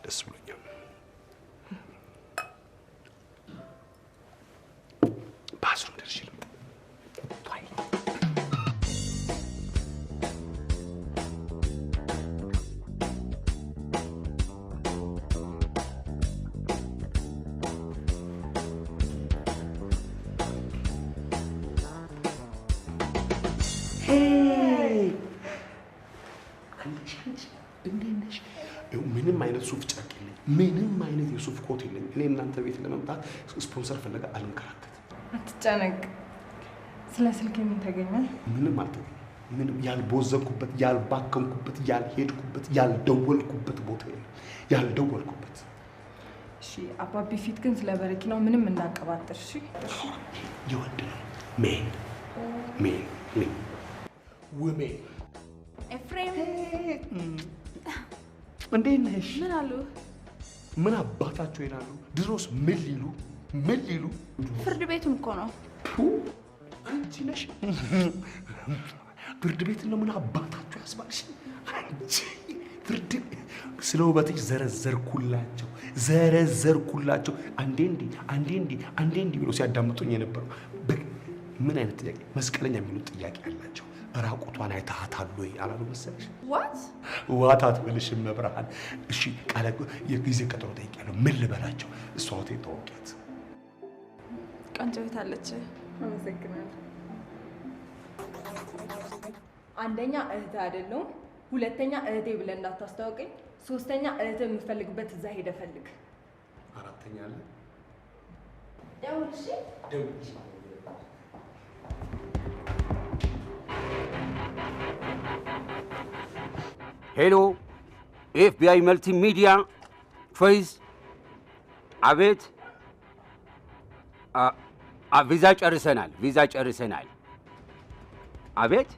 ደስ ብሎኛል። ባስሩም ደርሼ ልምጣ። ምንም አይነት ሱፍ ጨርቅ የለኝም። ምንም አይነት የሱፍ ኮት የለኝም። እኔ እናንተ ቤት ለመምጣት ስፖንሰር ፈለጋ አልንከራተትም። አትጨነቅ። ስለ ስልክ ምን ተገኘ? ምንም አልተገኘም። ምንም ያልቦዘንኩበት፣ ያልባከንኩበት፣ ያልሄድኩበት፣ ያልደወልኩበት ቦታ የለም። ያልደወልኩበት። እሺ አባቢ ፊት ግን ስለ በረኪናው ምንም እንዳቀባጥር። እሺ የወንድ ነው። ሜን ውሜ ኤፍሬም እንዴት ነሽ? ምን አሉ? ምን አባታቸው ይላሉ? ድሮስ ምን ሊሉ? ፍርድ ቤቱን እኮ ነው። አንቺ ነሽ ፍርድ ቤት ነው። ምን አባታቸው ያስባልሽ? አንቺ ፍርድ ስለ ውበትሽ ዘረዘርኩላቸው። አንዴ እንዲህ ብሎ ሲያዳምጡኝ የነበረው ምን አይነት ጥያቄ መስቀለኛ የሚሉት ጥያቄ አላቸው። ራቁቷን አይተሃታል ወይ አላሉ መሰለሽ? ዋት አትበልሽም መብርሃን። እሺ ቃለ የጊዜ ቀጠሮ ጠይቄያለሁ። ምን ልበላቸው? እሷ ሆቴል ተወቂያት ቆንጆ ቤት አለች። አመሰግናለሁ። አንደኛ እህት አይደለሁም፣ ሁለተኛ እህቴ ብለህ እንዳታስተዋውቀኝ፣ ሶስተኛ እህት የምፈልግበት እዛ ሄደህ ፈልግ። አራተኛ አለ ደውል። እሺ ደውል። ሄሎ ኤፍቢአይ መልቲ ሚዲያ ቾይስ። አቤት። ቪዛ ጨርሰናል። አቤት።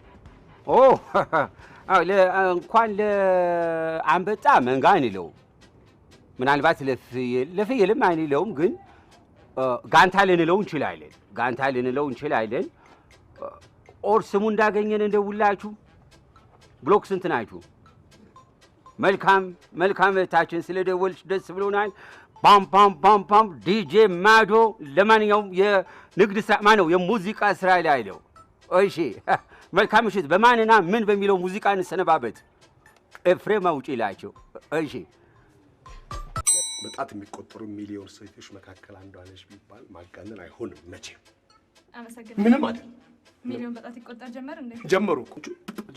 እንኳን ለአንበጣ መንጋ አንለውም፣ ምናልባት ለፍየልም አንለውም፣ ግን ጋንታ ልንለው እንችላለን። ኦር ስሙ እንዳገኘን እንደውላችሁ። ብሎክ ስንት ናችሁ? መልካም እህታችን፣ ስለደወልሽ ደስ ብሎናል። ፓም ዲጄ ማዶ። ለማንኛውም የንግድ ስራ ማነው የሙዚቃ ስራ ላይ ነው። እሺ መልካም ምሽት። በማንና ምን በሚለው ሙዚቃ እንሰነባበት። ኤፍሬም አውጪላቸው። እሺ በጣት የሚቆጠሩ ሚሊዮን ሴቶች መካከል አንዷ ነሽ ቢባል ማጋነን አይሆንም መቼም። አመሰግናለሁ። ምንም አይደል። ሚሊዮን በጣት ይቆጠር ጀመር እንዴ? ጀመሩ እኮ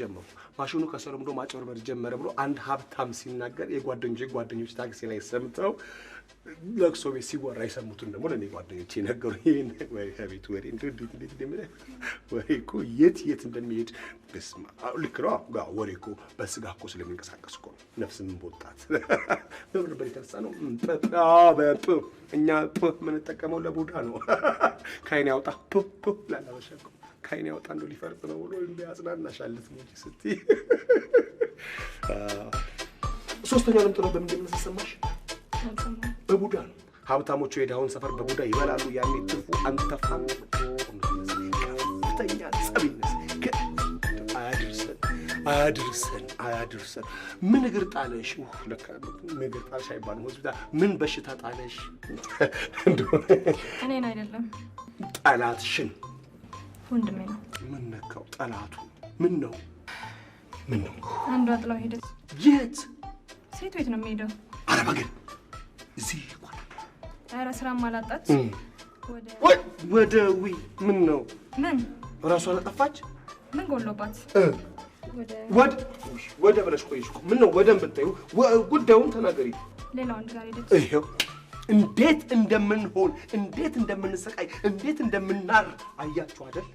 ጀመሩ። ማሽኑ ከሰለምዶ ማጭበርበር ጀመረ ብሎ አንድ ሀብታም ሲናገር የጓደኞች ታክሲ ላይ ሰምተው ለቅሶ ቤት ሲወራ የሰሙትን ደግሞ ለእኔ ጓደኞቼ ነገሩ። ይሄን ወይ ከቤት ወሬ እንዴት እንደሚለ ወሬ እኮ የት እንደሚሄድ በስማ ልክ ነው። ወሬ እኮ በስጋ እኮ ስለሚንቀሳቀስ እኮ ነፍስን ቦጣት በምን በተነሳ ነው በጥ እኛ የምንጠቀመው ለቡዳ ነው። ካይን ያውጣ ላላበሻኩ ካይን ያውጣ እንደው ሊፈርጥ ነው ብሎ እንዲያጽናናሻለት ነው ስትይ ሶስተኛው ለምጥሮ በምንድን ነው ተሰማሽ? በቡዳ ነው። ሀብታሞቹ የድሃውን ሰፈር በቡዳ ይበላሉ። ያኔ ትርፉ አንተፋን ከፍተኛ ጸብነት አያድርሰን። ምን እግር ጣለሽ? ለካ ምን እግር ጣለሽ አይባልም ሆስፒታል። ምን በሽታ ጣለሽ? እኔን አይደለም ጠላትሽን። ወንድሜ ነው። ምን ነካው? ጠላቱ ምን ነው? አንዷ ጥላው ሄደች። የት? ሴት ቤት ነው የሚሄደው። ኧረ በግን እዚህ ኧረ ስራም አላጣች። ወደ ምን ነው? ምን ራሷን አጠፋች? ምን ጎሎባት? ወደ ብለሽ ቆይሽ እኮ ምን ነው? ወደም ብታዩ ጉዳዩን ተናገሪ። ሌላ ወንድ ጋር ሄደች። ይሄው እንዴት እንደምንሆን፣ እንዴት እንደምንሰቃይ፣ እንዴት እንደምናር አያችሁ አይደል?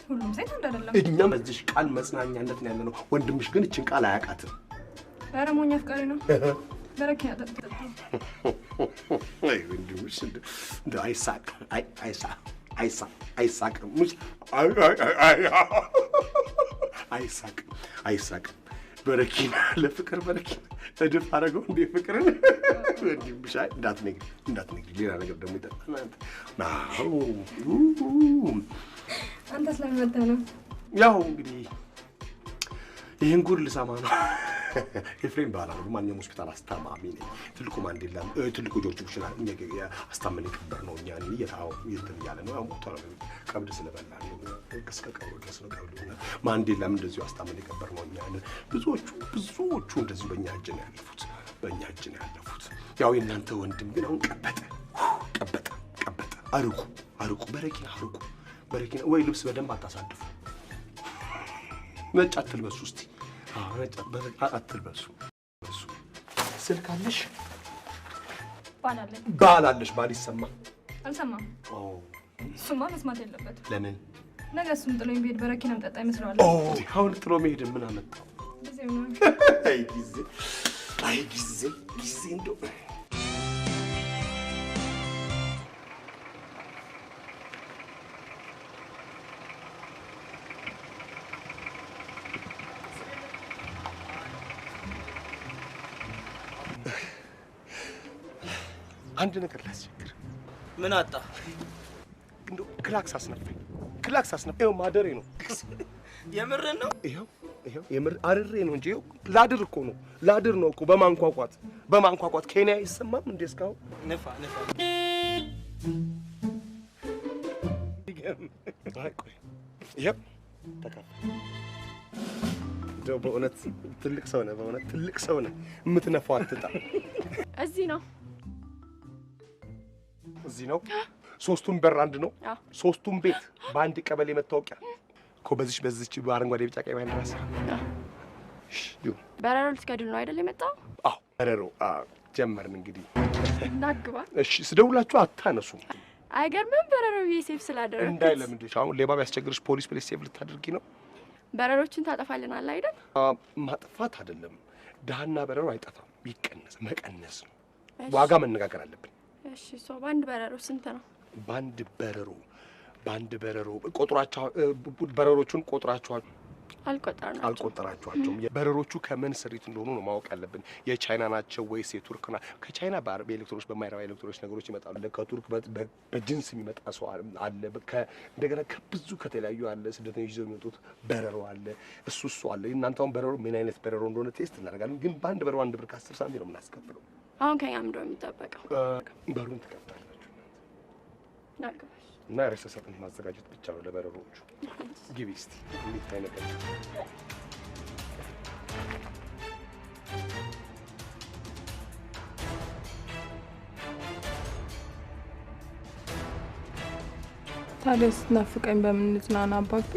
ሁሉም ሴት አንድ አይደለም። እኛም በዚህ ቃል መጽናኛነት ነው ያለነው። ወንድምሽ ግን እችን ቃል አያውቃትም። ኧረ ሞኝ አፍቃሪ ነው። በረኪና ጠጥ አይ ወንድምሽ እንደ አይሳቅም። በረኪና ለፍቅር በረኪና እድፍ አደረገው እንደ ፍቅርን ወንድምሽ እንዳትነግሪ ሌላ ነገር ደግሞ ይጠጣል። አንተ ስለመጣ ነው። ያው እንግዲህ ይህን ጉድ ልሰማ ነው። ኤፍሬም ባላ ነው። ማንኛውም ሆስፒታል አስታማሚ ነኝ። ትልቁ ማንዴላ ትልቁ ጆርጅ ቡሽ አስታመን የቀበር ነው። እኛ እየታው እንትን እያለ ነው። ሞቷል። ቀብድ ስለበላ ነው። እስከ ቀብሩ ድረስ ነው ቀብዱ። ማንዴላም እንደዚሁ አስታመን የቀበር ነው። እኛ ብዙዎቹ እንደዚሁ በእኛ እጅ ነው ያለፉት። ያው የእናንተ ወንድም ግን አሁን ቀበጠ። አርቁ በረኪና ወይ ልብስ በደንብ አታሳድፉ። ነጭ አትልበሱ እስቲ። አትልበሱ። ስልክ አለሽ? ባል አለሽ? ባል ይሰማ? አልሰማም። እሱማ መስማት የለበትም። ለምን? ነገ እሱም ጥሎኝ ቢሄድ በረኪናም ጠጣ ይመስለዋል። አሁን ጥሎ መሄድ ምን አመጣው? አይ ጊዜ እንደው አንድ ነገር ላስቸግር። ምን አጣ? እንደው ክላክስ አስነፋኝ። ይኸው ማደሬ ነው። የምርን ነው? ይኸው የምር አርሬ ነው እንጂ ይኸው ላድር ነው እኮ በማንኳኳት ኬንያ አይሰማም እንዴ እስካሁን? ነፋ ይኸው እንደው በእውነት ትልቅ ሰው ነህ። የምትነፋው አትጣ። እዚህ ነው። ሶስቱም በር አንድ ነው። ሶስቱም ቤት በአንድ ቀበሌ መታወቂያ እኮ በዚች በአረንጓዴ ቢጫ ቀይ ባንዲራ ስር። በረሮ ልትገድል ነው አይደል የመጣው? አዎ በረሮ ጀመርን እንግዲህ። እናግባ። እሺ ስደውላችሁ አታነሱም። አይገርምም? በረሮ ሴፍ ስላደረግሽ እንዳይለምድሽ። አሁን ሌባ ቢያስቸግርሽ ፖሊስ ሴፍ ልታደርጊ ነው። በረሮችን ታጠፋልናል አይደል? ማጥፋት አይደለም። ድሃና በረሮ አይጠፋም። መቀነስ ነው። ዋጋ መነጋገር አለብን። እሺ በአንድ በረሮ ስንት ነው? በአንድ በረሮ ቆጥራቸው። በረሮቹን ቆጥራቸዋል? አልቆጠራቸዋቸውም። በረሮቹ ከምን ስሪት እንደሆኑ ነው ማወቅ ያለብን። የቻይና ናቸው ወይስ የቱርክ ናቸው? ከቻይና በኤሌክትሮኒክስ በማይረባ ኤሌክትሮኒክስ ነገሮች ይመጣሉ። ከቱርክ በጅንስ የሚመጣ ሰው አለ። እንደገና ከብዙ ከተለያዩ አለ። ስደተኞች ይዘው የሚመጡት በረሮ አለ። እሱ አለ። እናንተ አሁን በረሮ ምን አይነት በረሮ እንደሆነ ቴስት እናደርጋለን። ግን በአንድ በረሮ 1 ብር ከ10 ሳንቲም ነው የምናስከፍለው። አሁን ከኛ ምንድነው የሚጠበቀው? በሩን ትከፍታላችሁ እና ሬሰሰትን ማዘጋጀት ብቻ ነው ለበረሮቹ። ግቢ እስቲ የሚታይ ነገር ታዲያ ስትናፍቀኝ በምን እንጽናና አባቢ?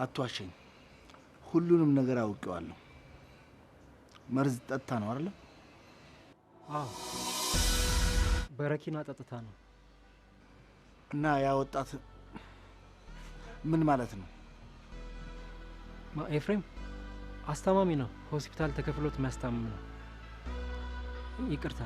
አትዋሸኝ። ሁሉንም ነገር አውቄዋለሁ። መርዝ ጠጥታ ነው አይደል? አዎ፣ በረኪና ጠጥታ ነው። እና ያ ወጣት ምን ማለት ነው? ኤፍሬም አስታማሚ ነው። ሆስፒታል ተከፍሎት የሚያስታምም ነው። ይቅርታ።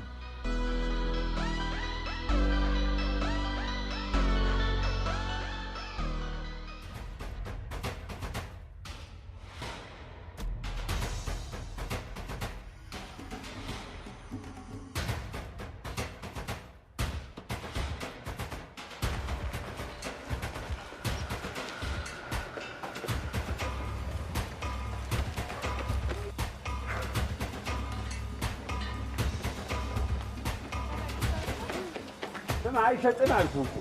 አይሸጥም አልኩህ እኮ።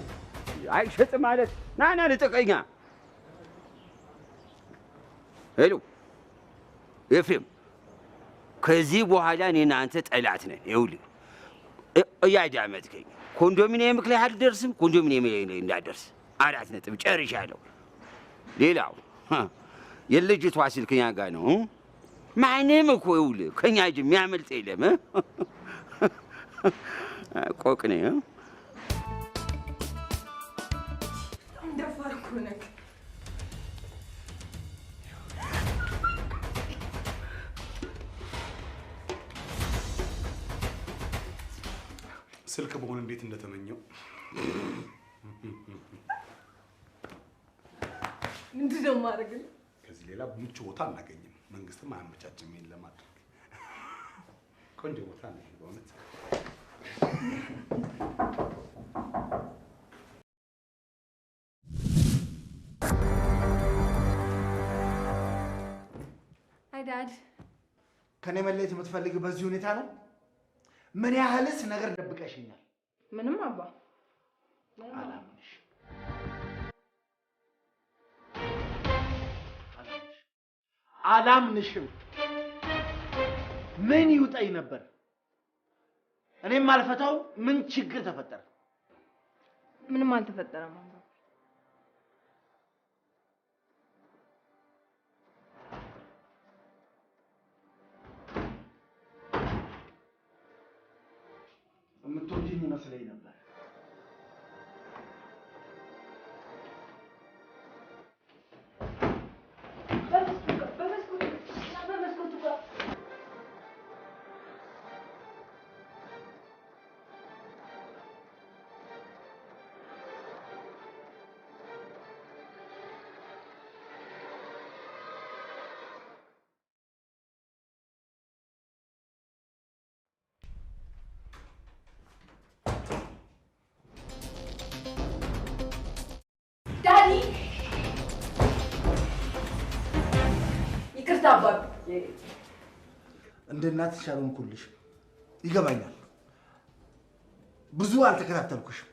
አይሸጥም ማለት ና ልጠቀኛ። ሄሎ ኤፍሬም፣ ከዚህ በኋላ እኔና አንተ ጠላት ነን። ይኸውልህ እያዳመጥከኝ፣ ኮንዶሚኒየም ላይ አልደርስም፣ ኮንዶሚኒየም ላይ እንዳደርስ 4 ነጥብ ጨርሻለሁ። ሌላው የልጅቷ ስልክ እኛ ጋር ነው። ማንም እኮ ይኸውልህ ከእኛ እጅ የሚያመልጥ የለም። ቆቅ ነኝ። ስልክ በሆነ እንዴት እንደተመኘው። ምንድን ነው ማድረግ? ከዚህ ሌላ ምቹ ቦታ አናገኝም። መንግስትም አያመቻችም ይሄን ለማድረግ። ቆንጆ ቦታ ነው በእውነት። አይ ዳድ፣ ከኔ መለየት የምትፈልጊው በዚህ ሁኔታ ነው? ምን ያህልስ ነገር ደብቀሽኛል? ምንም አባ አላምንሽም። ምን ይውጠኝ ነበር? እኔም አልፈታው። ምን ችግር ተፈጠረ? ምንም አልተፈጠረም አባ። የምትወጂኝ ይመስለኝ ነበር። ይቅርታ አባቢ። እንደ እናትሽ አልሆንኩልሽ። ይገባኛል። ብዙ አልተከታተልኩሽም።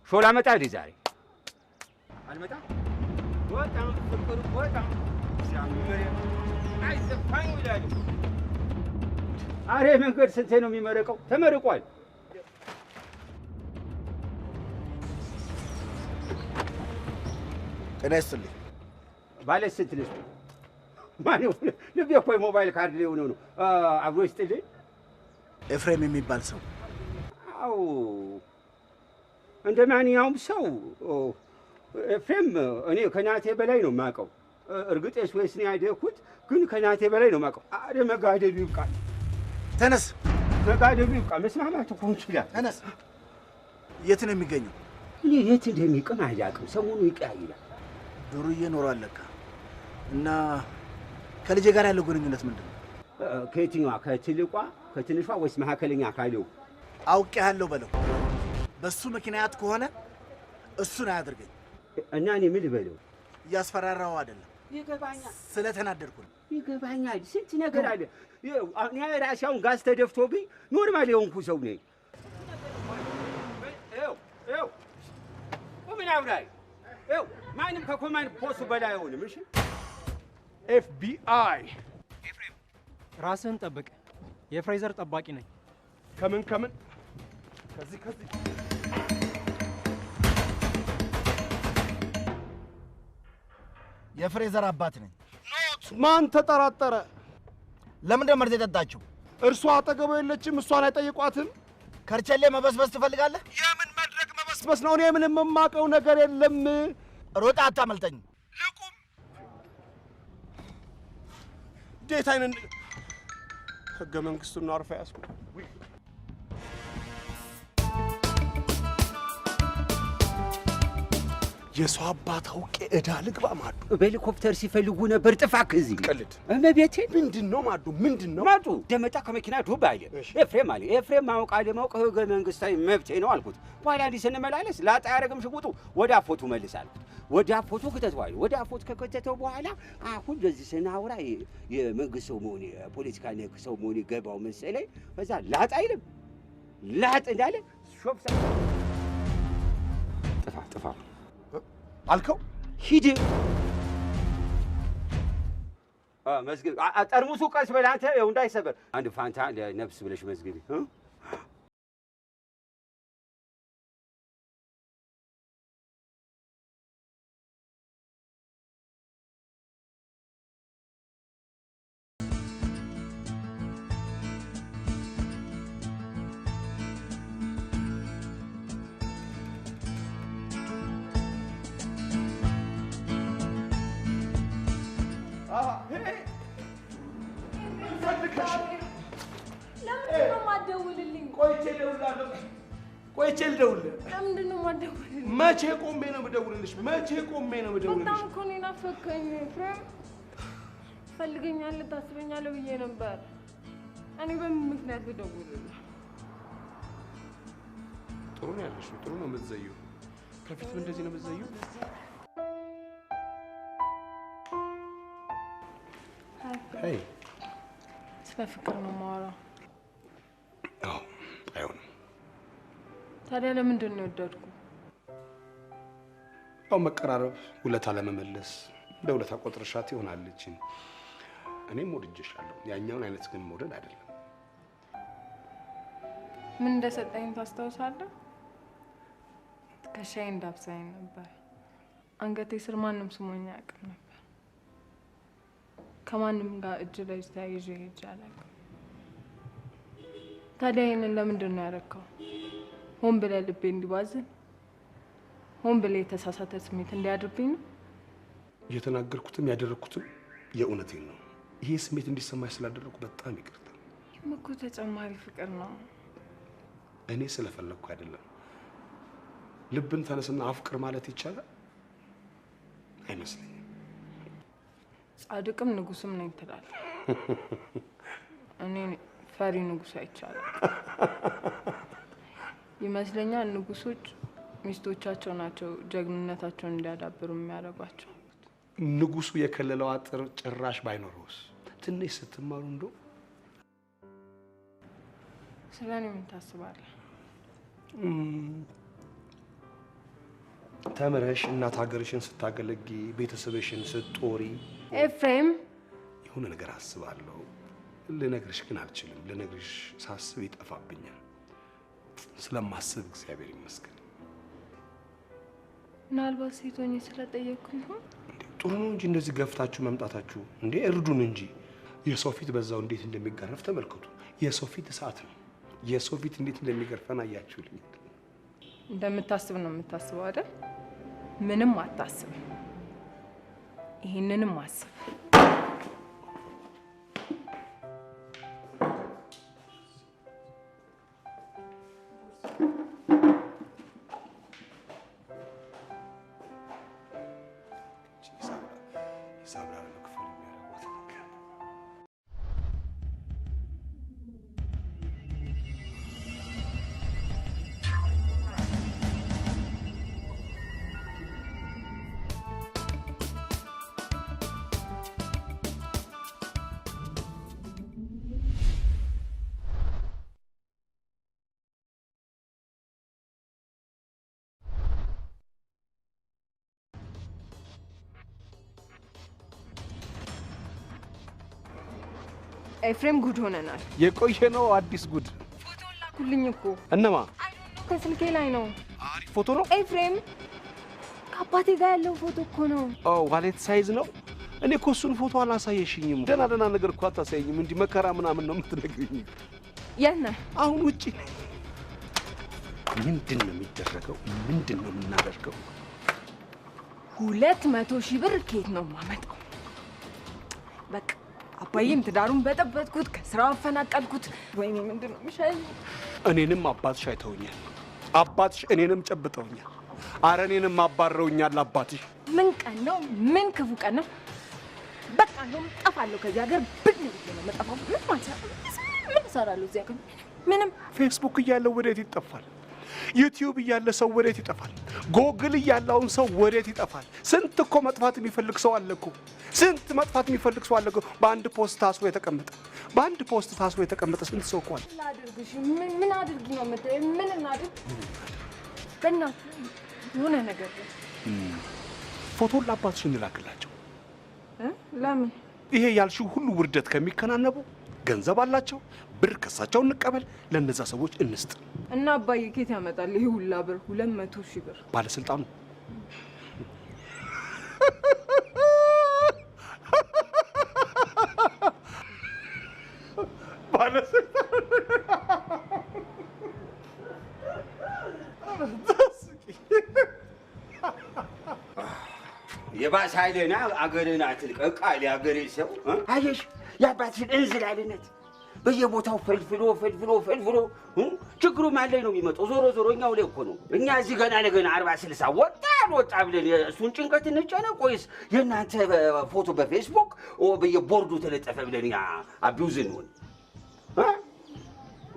ሾላ መጣ አይደል? ዛሬ አልመጣም። በጣም ፍቅር በጣም ሲያምር አይዘፋኝ ይላል። አሬ መንገድ ስንቴ ነው የሚመረቀው? ተመርቋል። ጤና ይስጥልኝ። ባለ ስንት ነሽ? ማነው? ልቤ እኮ የሞባይል ካርድ ላይ ሆኖ ነው። አብሮ ይስጥልኝ። ኤፍሬም የሚባል ሰው? አዎ፣ እንደ ማንኛውም ሰው ኤፍሬም እኔ ከናቴ በላይ ነው የማውቀው። እርግጥ ኤስዌስ ነው ያደግኩት፣ ግን ከናቴ በላይ ነው የማውቀው። አረ መጋደሉ ይብቃል። ተነስ። መጋደሉ ይብቃል። መስማማት እኮ ይችላል። ተነስ። የት ነው የሚገኘው? እኔ የት እንደሚቀም አላውቅም። ሰሞኑ ይቀያይራል። ዱርዬ ኖሯል ለካ። እና ከልጄ ጋር ያለው ግንኙነት ምንድን ነው? ከየትኛዋ? ከትልቋ ከትንሿ ወይስ መካከለኛ ካለው? አውቄሃለሁ በለው። በሱ ምክንያት ከሆነ እሱን አያድርገኝ እና እኔ ምን ልበለው? እያስፈራራው አይደለም። ይገባኛል። ስለተናደድኩ ነው። ይገባኛል። ስንት ነገር አለ። እኔ ራሴ አሁን ጋዝ ተደፍቶብኝ ኖርማል የሆንኩ ሰው ነኝ። ምን አውራይ ማንም ከኮማንድ ፖስቱ በላይ አይሆንም። እሺ ኤፍቢአይ ራስህን ጠብቅ። የፍሬዘር ጠባቂ ነኝ። ከምን ከዚህ የፍሬዘር አባት ነኝ። ማን ተጠራጠረ? ለምን ደመርዝ የጠጣችው? እርሷ አጠገቡ የለችም። እሷን አይጠይቋትም? ከርቸሌ መበስበስ ትፈልጋለህ? የምን መድረክ መበስበስ ነው? እኔ ምንም የማውቀው ነገር የለም። ሮጣ አታመልጠኝ። ልቁም እንዴት አይነት ህገ መንግስቱን አርፋ ያስኩ የሰው አባት አውቄ ዕዳ ልግባ ማዱ በሄሊኮፕተር ሲፈልጉ ነበር። ጥፋ ከዚህ ቀልድ እመቤቴ ምንድን ነው ማዱ? ምንድን ነው ማዱ? ደመጣ ከመኪና ዱብ አለ። ኤፍሬም አለ። ኤፍሬም ማወቅ አለማወቅ ህገ መንግስታዊ መብቴ ነው አልኩት። በኋላ እንዲህ ስንመላለስ ላጣ ያደረግም ሽጉጡ ወደ አፎቱ መልስ አልኩት። ወደ አፎቱ ከተተዋል። ወደ አፎቱ ከከተተው በኋላ አሁን ለዚህ ስናወራ የመንግስት ሰው መሆኔ የፖለቲካ ነክ ሰው መሆኔ ገባው መሰለኝ። ከዛ ላጣ አይልም ላጥ እንዳለ ሾፍ ጥፋ አልከው። ሂድ መዝግብ። ጠርሙሱ ቀስ በል አንተ፣ ይኸው እንዳይሰበር። አንድ ፋንታ ለነፍስ ብለሽ መዝግቢ። ቆይቼ ልደውልልህ። ለምንድን ነው የማትደውልልኝ? መቼ ቆሜ ነው የምደውልልሽ? በጣም እኮ ነው የናፈቀኝ ኤፍሬም። ትፈልገኛለህ፣ ታስበኛለህ ብዬ ነበር። እኔ በምን ምክንያት ልደውልልህ? ጥሩ ነው ያለሽው፣ ጥሩ ነው የምትዘይው። ከፊትም እንደዚህ ነው የምትዘይው። ሄይ ስለ ፍቅር ነው የማወራው። አዎ አይሆንም። ታዲያ ለምንድን ነው የወደድኩ? ያው መቀራረብ፣ ውለታ ለመመለስ እንደ ውለታ ቆጥረሻት ይሆናለች። እኔም ወድጄሻለሁ። ያኛውን አይነት ግን መውደድ አይደለም። ምን እንደሰጠኝ ታስታውሳለህ? ትከሻዬ እንዳብሳኝ ነበር። አንገቴ ስር ማንም ስሞኝ አያውቅም ነበር። ከማንም ጋር እጅ ለእጅ ተያይዤ ሄጄ አላውቅም። ታዲያ ይህንን ለምንድን ነው ያደረከው? ሆን ብለህ ልቤ እንዲባዝን፣ ሆን ብለህ የተሳሳተ ስሜት እንዲያድርብኝ ነው? እየተናገርኩትም ያደረግኩትም የእውነቴን ነው። ይሄ ስሜት እንዲሰማኝ ስላደረግኩ በጣም ይቅርታ። ይህም እኮ ተጨማሪ ፍቅር ነው። እኔ ስለፈለግኩ አይደለም። ልብን ተነስና አፍቅር ማለት ይቻላል አይመስለኝም። ጻድቅም ንጉስም ነኝ ትላለህ። እኔ ፈሪ ንጉስ አይቻልም ይመስለኛል። ንጉሶች ሚስቶቻቸው ናቸው ጀግንነታቸውን እንዲያዳብሩ የሚያደርጓቸው። ንጉሱ የከለለው አጥር ጭራሽ ባይኖረውስ? ትንሽ ስትማሩ እንደው ስለኔ ምን ታስባለህ? ተምረሽ እናት ሀገርሽን ስታገለጊ ቤተሰብሽን ስትጦሪ ኤፍሬም የሆነ ነገር አስባለሁ። ልነግርሽ ግን አልችልም። ልነግርሽ ሳስብ ይጠፋብኛል። ስለማስብ እግዚአብሔር ይመስገን። ምናልባት ሴቶኝ ስለጠየቅኩ ይሆን? ጥሩ ነው እንጂ እንደዚህ ገፍታችሁ መምጣታችሁ። እንዴ እርዱን እንጂ። የሰው ፊት በዛው እንዴት እንደሚጋረፍ ተመልከቱ። የሰው ፊት እሳት ነው። የሰው ፊት እንዴት እንደሚገርፈን አያችሁልኝ። እንደምታስብ ነው የምታስበው አይደል? ምንም አታስብ። ይሄንንም አስብ። ኤፍሬም ጉድ ሆነናል። የቆየ ነው አዲስ ጉድ። ፎቶውን ላኩልኝ እኮ። እነማ? ከስልኬ ላይ ነው። አሪፍ ፎቶ ነው። ኤፍሬም ከአባቴ ጋር ያለው ፎቶ እኮ ነው። ዋሌት ሳይዝ ነው። እኔ እኮ እሱን ፎቶ አላሳየሽኝም። ደህና ነገር እኮ አታሳየኝም። እንዲህ መከራ ምናምን ነው የምትነግሪኝ። የት ነህ? አሁን ውጪ። ምንድን ነው የሚደረገው? ምንድን ነው የምናደርገው? 200,000 ብር ከየት ነው የማመጣው? በቃ አባዬም ትዳሩን በጠበጥኩት፣ ከስራው አፈናቀልኩት። ወይኔ ምንድን ነው የሚሻለኝ? እኔንም አባትሽ አይተውኛል። አባትሽ እኔንም ጨብጠውኛል። አረ እኔንም አባረውኛል አባትሽ። ምን ቀን ነው? ምን ክፉ ቀን ነው? በቃ እንደውም ጠፋለሁ ከዚህ ሀገር። ብን ብዬ ነው የምጠፋው። ምን እሰራለሁ እዚህ ሀገር? ምንም። ፌስቡክ እያለ ወዴት ይጠፋል? ዩቲዩብ እያለ ሰው ወዴት ይጠፋል? ጎግል እያለውን ሰው ወዴት ይጠፋል? ስንት እኮ መጥፋት የሚፈልግ ሰው አለ እኮ። ስንት መጥፋት የሚፈልግ ሰው አለ እኮ። በአንድ ፖስት ታስሮ የተቀመጠ ስንት ሰው እኮ አለ። ምን አድርጊ ነው የምትለኝ? ምን እናድርግ? በእናትህ የሆነ ነገር ፎቶን ለአባትሽ እንላክላቸው። ለምን? ይሄ ያልሽው ሁሉ ውርደት ከሚከናነቡ ገንዘብ አላቸው፣ ብር ከሳቸው እንቀበል፣ ለነዛ ሰዎች እንስጥ። እና አባዬ ከየት ያመጣል ይሄ ሁላ ብር? 200,000 ብር ባለስልጣኑ የባሰ ኃይልና አገርን አትልቀቅ አለ አገሬ ሰው። አየሽ የአባትሽን እንዝላልነት በየቦታው ፈልፍሎ ችግሩ ማን ላይ ነው የሚመጣው? ዞሮ እኛው ላይ እኮ ነው። እኛ እዚህ ገና ለገና 40-60 ወጣ ብለን እሱን ጭንቀት እንጨነቅ ወይስ የእናንተ ፎቶ በፌስቡክ በየቦርዱ ተለጠፈ ብለን ያ አቢውዝ እንሆን?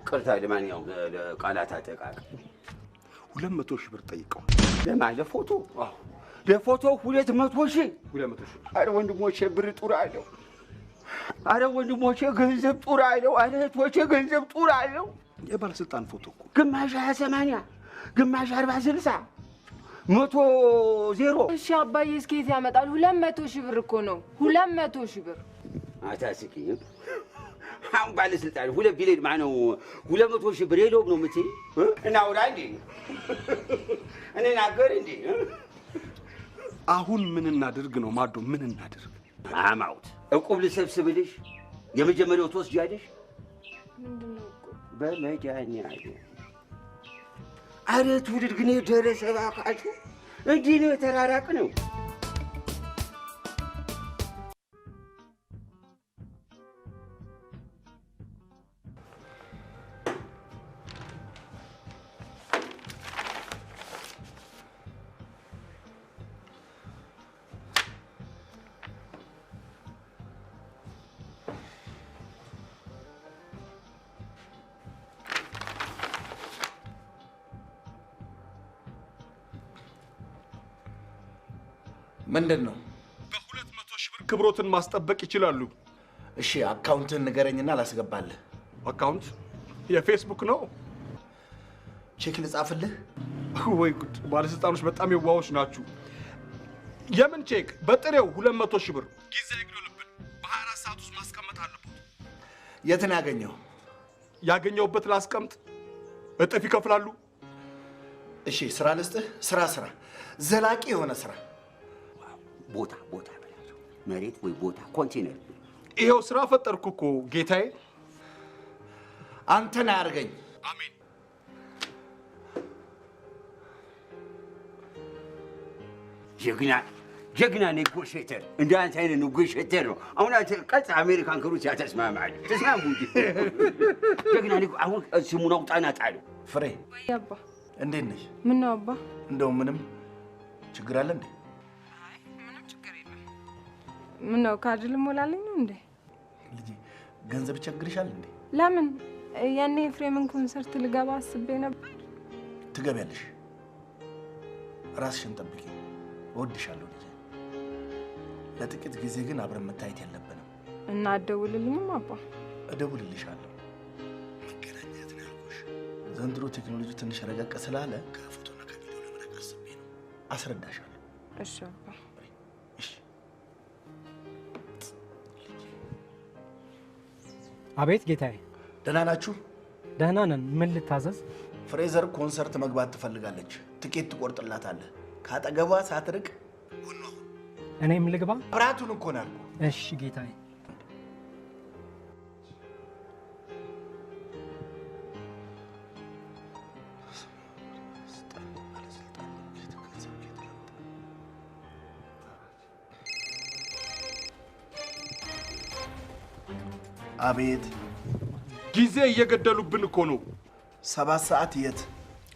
ቅርታ ለማንኛውም ቃላት አጠቃቀም 200,000 ብር ጠይቀው ለፎቶ 200,000 አረ ወንድሞቼ ብር ጡር አለው። አረ ወንድሞቼ ገንዘብ ጡር አለው። አረ እህቶቼ ገንዘብ ጡር አለው። የባለስልጣን ፎቶ እኮ ግማሽ 20-80 ግማሽ 40-60 100-0። እሺ አባዬ እስኪ የት ያመጣል? 200,000 ብር እኮ ነው። 200,000 ብር አታስቂኝ። አሁን ባለስልጣን 2 ቢሊዮን ማነው 200,000 ብር የለውም ነው የምትይ? እናውራ እንዴ? እኔ ናገር እንዴ? አሁን ምን እናድርግ ነው ማዶ? ምን እናድርግ? አማውት እቁብ ልሰብስብልሽ የመጀመሪያው ትወስጃለሽ። ምንድነው እቁብ? በመድኃኒዓለም አረ ትውልድ ግን የደረሰ እባካችሁ። እንዲህ ነው የተራራቅ ነው። ምንድን ነው? በ200,000 ብር ክብሮትን ማስጠበቅ ይችላሉ። እሺ አካውንትን ንገረኝና ላስገባልህ። አካውንት የፌስቡክ ነው። ቼክ ልጻፍልህ? ወይ ጉድ! ባለስልጣኖች በጣም የዋሆች ናችሁ። የምን ቼክ? በጥሬው 200,000 ብር ጊዜ አይግደልብን። በ24 ሰዓት ውስጥ ማስቀመጥ አለበት። የት ነው ያገኘው? ያገኘውበት ላስቀምጥ፣ እጥፍ ይከፍላሉ። እሺ ስራ ልስጥህ። ስራ ዘላቂ የሆነ ስራ። ቦታ በላቸው። መሬት ወይ ቦታ ኮንቴነር። ይሄው ስራ ፈጠርኩ እኮ ጌታዬ። አንተን አያርገኝ። አሜን። ጀግና ኔጎሽተር እንደ አንተ አይነት ኔጎሽተር ነው። አሁን አንተ ቀጥታ አሜሪካን ከሩሲያ ተስማማል። ተስማሙ እንጂ ጀግና አሁን ስሙን አውጣና ጣለው። ፍሬ አባ እንዴት ነሽ? ምን ነው አባ? እንደው ምንም ችግር አለ እንዴ? ምን ነው ካርድ ልሞላልኝ ነው እንዴ? ልጄ ገንዘብ ይቸግርሻል እንዴ? ለምን? ያኔ ኤፍሬምን ኮንሰርት ልገባ አስቤ ነበር። ትገቢያለሽ። ራስሽን ጠብቂ። እወድሻለሁ ልጄ። ለጥቂት ጊዜ ግን አብረን መታየት የለብንም። እና አትደውልልኝም አባ? እደውልልሻለሁ። መገናኘት ነው ያልኩሽ። ዘንድሮ ቴክኖሎጂ ትንሽ ረቀቅ ስላለ ከፎቶና ከቪዲዮ ለመራቅ አስቤ ነው። አስረዳሻለሁ። እሺ አባ። አቤት ጌታዬ። ደህና ናችሁ? ደህና ነን። ምን ልታዘዝ? ፍሬዘር ኮንሰርት መግባት ትፈልጋለች። ትኬት ትቆርጥላታለህ። ካጠገቧ ሳትርቅ እኔም ልግባ? ብራቱን እኮ ነው ያልኩህ። እሺ ጌታዬ። አቤት። ጊዜ እየገደሉብን እኮ ነው። 7 ሰዓት የት?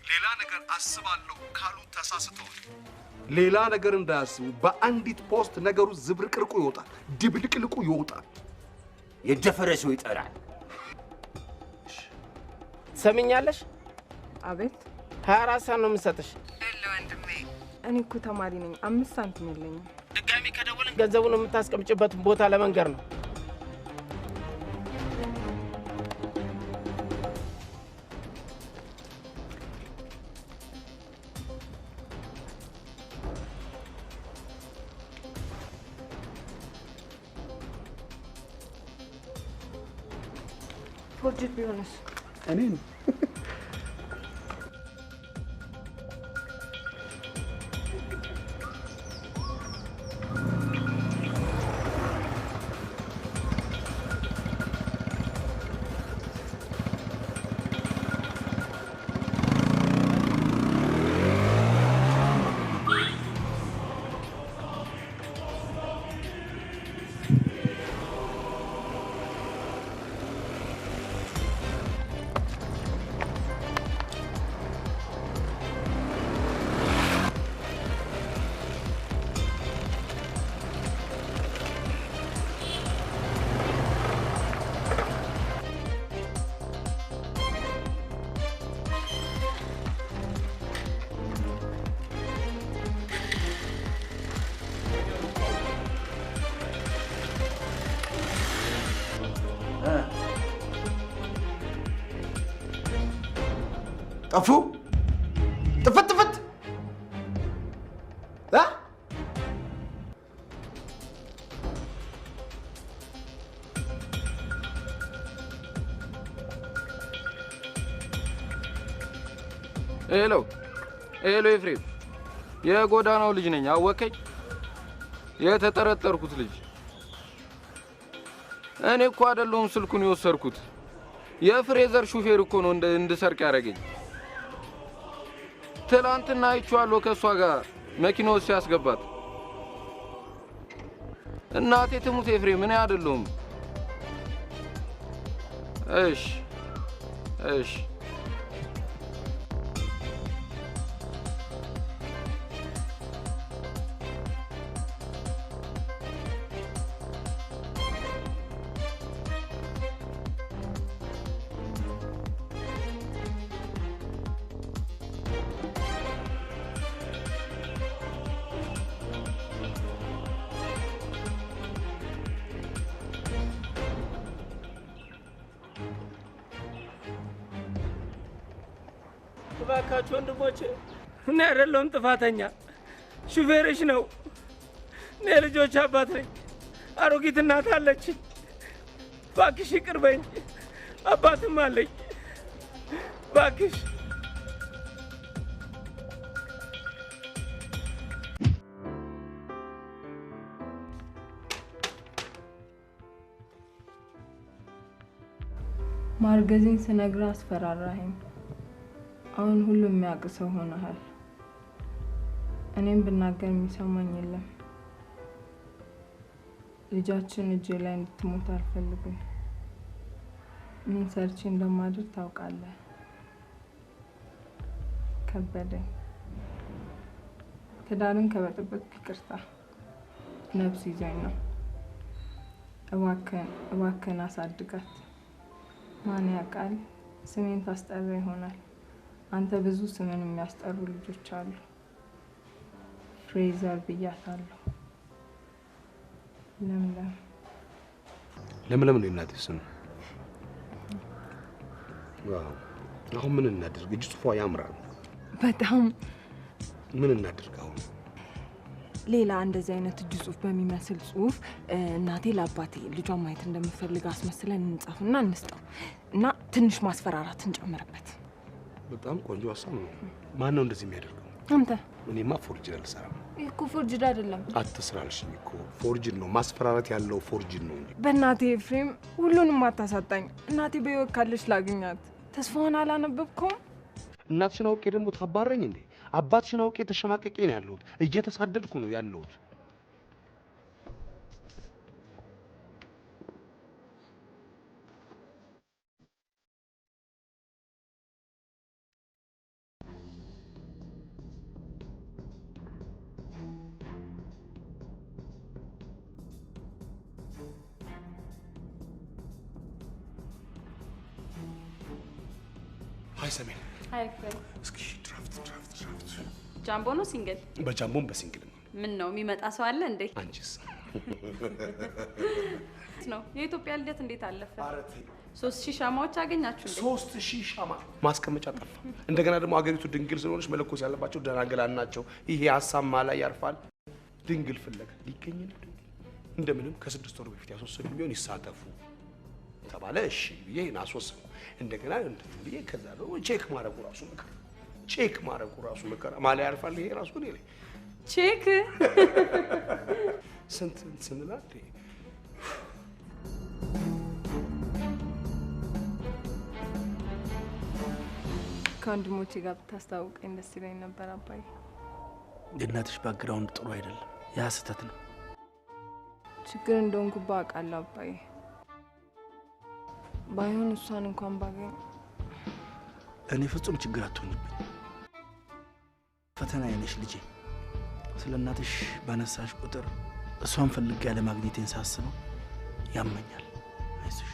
ሌላ ነገር አስባለሁ ካሉ ተሳስተዋል። ሌላ ነገር እንዳያስቡ በአንዲት ፖስት ነገሩ ዝብርቅርቁ ይወጣል፣ ድብልቅልቁ ይወጣል። የደፈረ ሰው ይጠራል። ትሰሚኛለሽ? አቤት። 24 ሰዓት ነው የምሰጥሽ። ወንድሜ እኔ እኮ ተማሪ ነኝ፣ 5 ሳንቲም የለኝም። ድጋሚ ከደወልን ገንዘቡን የምታስቀምጭበትን ቦታ ለመንገር ነው። ፎርጅት ቢሆንስ? እኔን ጠፉ? ጥፍት ጥፍት ሄሎ ኤፍሬም፣ የጎዳናው ልጅ ነኝ። አወከኝ? የተጠረጠርኩት ልጅ እኔ እኮ አይደለሁም ስልኩን የወሰድኩት። የፍሬዘር ሹፌር እኮ ነው እንድሰርቅ ያደረገኝ። ትላንትና አይቼዋለሁ ከእሷ ጋር መኪና ውስጥ ሲያስገባት። እናቴ ትሙት ኤፍሬም፣ እኔ አይደለሁም። እሺ እሺ። እባካችሁ ወንድሞቼ፣ እኔ አይደለሁም ጥፋተኛ፣ ሹፌርሽ ነው። እኔ ልጆች አባት ነኝ። አሮጊት እናት አለችኝ። እባክሽ ይቅር በይኝ። አባትም አለኝ። እባክሽ ማርገዜን ስነግርህ አስፈራራኸኝ። አሁን ሁሉም የሚያውቅ ሰው ሆነሃል። እኔም ብናገር የሚሰማኝ የለም። ልጃችን እጄ ላይ እንድትሞት አልፈልግም። ምን ሰርቼ እንደማድር ታውቃለህ። ከበደኝ። ትዳርን ከበጠበጥኩ ይቅርታ። ነፍስ ይዞኝ ነው። እባክህን አሳድጋት። ማን ያውቃል ስሜን ታስጠራ ይሆናል። አንተ ብዙ ስምን የሚያስጠሩ ልጆች አሉ። ፍሬዘር ብያታለሁ። ለምለም ነው የእናቴ ስም። ዋው! አሁን ምን እናድርግ? እጅ ጽፏ ያምራል በጣም። ምን እናድርግ አሁን? ሌላ እንደዚህ አይነት እጅ ጽሁፍ በሚመስል ጽሁፍ እናቴ ለአባቴ ልጇን ማየት እንደምፈልግ አስመስለን እንጻፍና እንስጠው እና ትንሽ ማስፈራራት እንጨምርበት። በጣም ቆንጆ ሀሳብ ነው። ማን ነው እንደዚህ የሚያደርገው? አንተ። እኔማ ፎርጅድ አልሰራም። እኮ ፎርጅድ አይደለም። አትስራልሽኝ እኮ ፎርጅድ ነው። ማስፈራራት ያለው ፎርጅድ ነው እንጂ። በእናቴ ኤፍሬም ሁሉንም አታሳጣኝ። እናቴ በህይወት ካለች ላግኛት። ተስፋውን አላነበብከውም? እናትሽን አውቄ ደግሞ ታባረኝ እንዴ? አባትሽን አውቄ ተሸማቀቄ ነው ያለሁት። እየተሳደድኩ ነው ያለሁት። ሃይ ሰሜን። ሃይ ፍሬንድ። እስኪ ድራፍት ጃምቦ ነው ሲንግል? በጃምቦም በሲንግል ነው። ምን ነው የሚመጣ ሰው አለ እንዴ? አንቺስ? ነው የኢትዮጵያ ልደት እንዴት አለፈ? 3000 ሻማዎች አገኛችሁ እንዴ? 3000 ሻማ ማስቀመጫ ጠፋ። እንደገና ደግሞ አገሪቱ ድንግል ስለሆነች መለኮስ ያለባቸው ደናግላን ናቸው። ይሄ ሀሳብ ላይ ያርፋል። ድንግል ፍለጋ ሊገኝ ነው። እንደምንም ከ6 ወር በፊት ያስወሰዱ ቢሆን ይሳተፉ ተባለ። እሺ ብዬ አስወሰንኩ። እንደገና ብዬ ከዛ ደግሞ ቼክ ማድረጉ ራሱ መከራ ማላይ ያርፋል። ይሄ ራሱ እኔ ላይ ቼክ ስንት ስንላል ከወንድሞቼ ጋር ብታስታውቀኝ ደስ ይለኝ ነበር አባዬ። የእናትሽ ባክግራውንድ ጥሩ አይደለም። ያ ስህተት ነው። ችግር እንደሆንኩብህ አውቃለሁ አባዬ። ባይሆን እሷን እንኳን ባገኝ። እኔ ፍጹም ችግር አትሆንብኝ። ፈተና የነሽ ልጄ። ስለ እናትሽ ባነሳሽ ቁጥር እሷን ፈልጌ ያለ ማግኘቴን ሳስበው ያመኛል። አይዞሽ።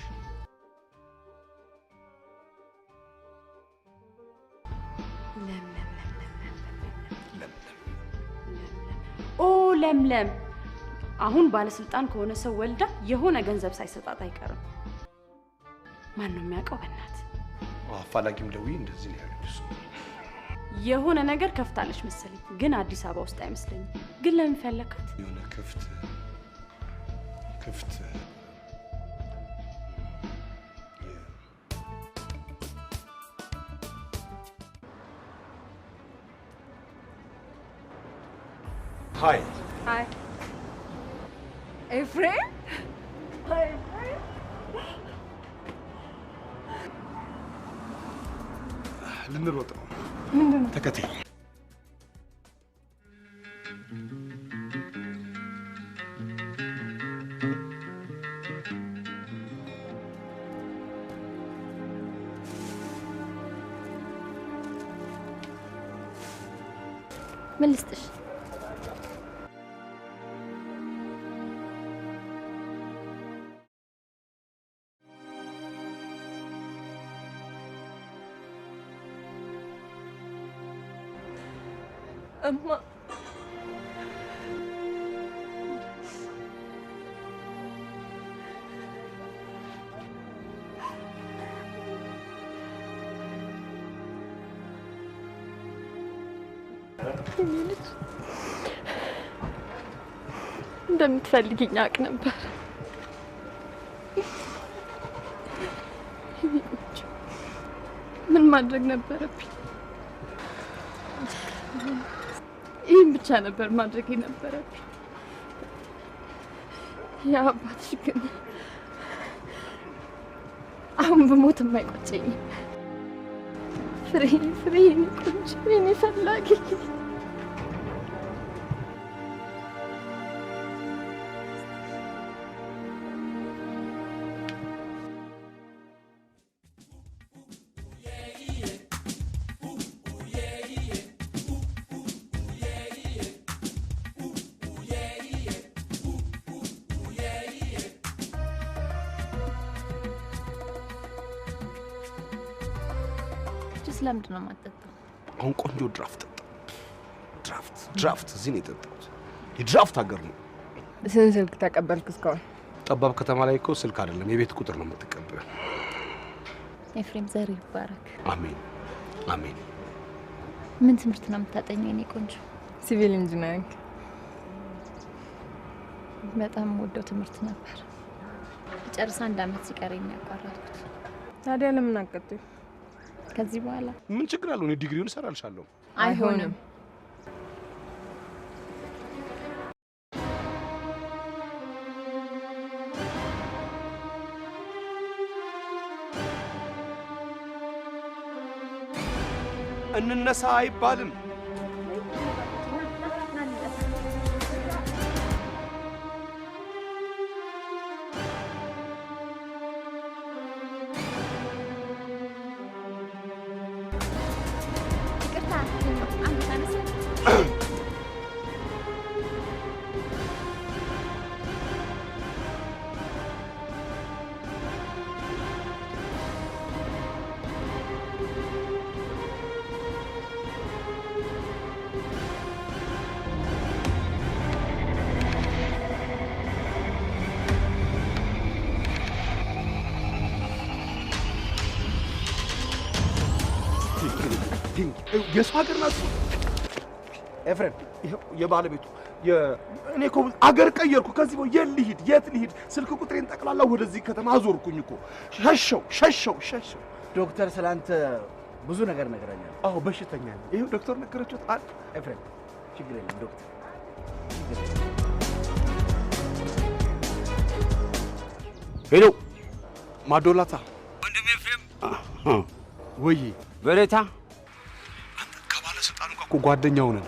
ለምለም አሁን ባለስልጣን ከሆነ ሰው ወልዳ የሆነ ገንዘብ ሳይሰጣት አይቀርም። ማን ነው የሚያውቀው? በእናት አፋላጊም ደውዬ እንደዚህ ነው ያሉት። የሆነ ነገር ከፍታለች መሰለኝ፣ ግን አዲስ አበባ ውስጥ አይመስለኝም። ግን ለምን ፈለካት? የሆነ ክፍት ሃይ ኤፍሬም። ልንሮጥ ነው። ምንድን ነው? ተከተይ። ምን ልስጥሽ? እማ እንደምትፈልጊኝ አውቅ ነበር። ምን ማድረግ ነበረብኝ? ይህን ብቻ ነበር ማድረግ የነበረብኝ። ያ አባትሽ ግን አሁን በሞት የማይቆጨኝ ፍሬ የኔ ቆንጆ የኔ ፈላጊ ለምንድን ነው የማትጠጣው? አሁን ቆንጆ ድራፍት ድራፍት እዚህ ነው የጠጣሁት። የድራፍት ሀገር ነው። ስንት ስልክ ተቀበልክ እስካሁን? ጠባብ ከተማ ላይ እኮ ስልክ አይደለም የቤት ቁጥር ነው የምትቀበል። ኤፍሬም ዘር ይባረክ። አሜን አሜን። ምን ትምህርት ነው የምታጠኘው የኔ ቆንጆ? ሲቪል ኢንጂነሪንግ። በጣም ወደው ትምህርት ነበር። ጨርሳ 1 አመት ሲቀረኝ ያቋረጥኩት። ታዲያ ለምን አቀጥዩ? ከዚህ በኋላ ምን ችግር አለው? እኔ ዲግሪውን እሰራልሻለሁ። አይሆንም። እንነሳ አይባልም። የሱ ሀገር ናት ኤፍሬም። ይሄው የባለቤቱ እኔ እኮ አገር ቀየርኩ። ከዚህ ነው የት ልሂድ? ስልክ ቁጥሬን ጠቅላላ ወደዚህ ከተማ አዞርኩኝ እኮ። ሸሸው። ዶክተር ስላንተ ብዙ ነገር ነገረኛል። አዎ በሽተኛ ነኝ። ይሄው ዶክተር ነገረችው። ኤፍሬም ችግር የለም ዶክተር። ሄሎ ማዶላታ ወንድሜ ኤፍሬም። ወይ በለታ ከባለስልጣኑ ጋር እኮ ጓደኛው ነን።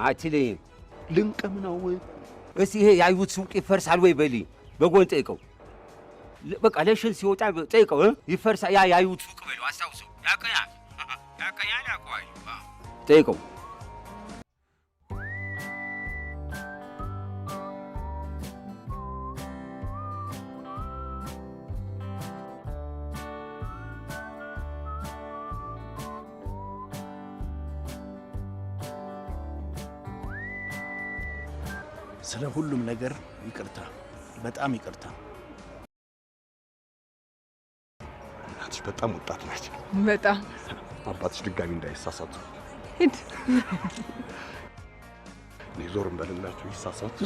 አትለኝም። ልንቅም ነው። እስቲ ይሄ ያዩት ሱቅ ይፈርሳል ወይ በልኝ። በጎን ጠይቀው። በቃ ለሽን ሲወጣ ጠይቀው ይፈርሳል። ያዩት ሱቅ በለው አስታውሰው። ያቀኛል ያውቀዋል። ጠይቀው። ስለ ሁሉም ነገር ይቅርታ፣ በጣም ይቅርታ። እናትሽ በጣም ወጣት ናች። በጣም አባትሽ ድጋሚ እንዳይሳሳቱ ሂድ። እኔ ዞር እንበልላችሁ ይሳሳቱ።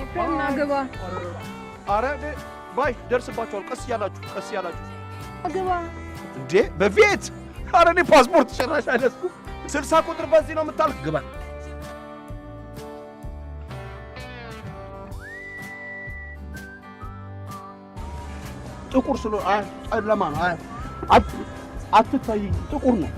ኤፍሬም ና ግባ። አረ ባይ ደርስባችኋል። ቀስ እያላችሁ ግባ እንዴ በፊት። አረ እኔ ፓስፖርት ጭራሽ አልያዝኩም። 60 ቁጥር በዚህ ነው የምታልፍ። ግባ። ጥቁር ስለሆነ ጨለማ ነው። አትታይኝ። ጥቁር ነው።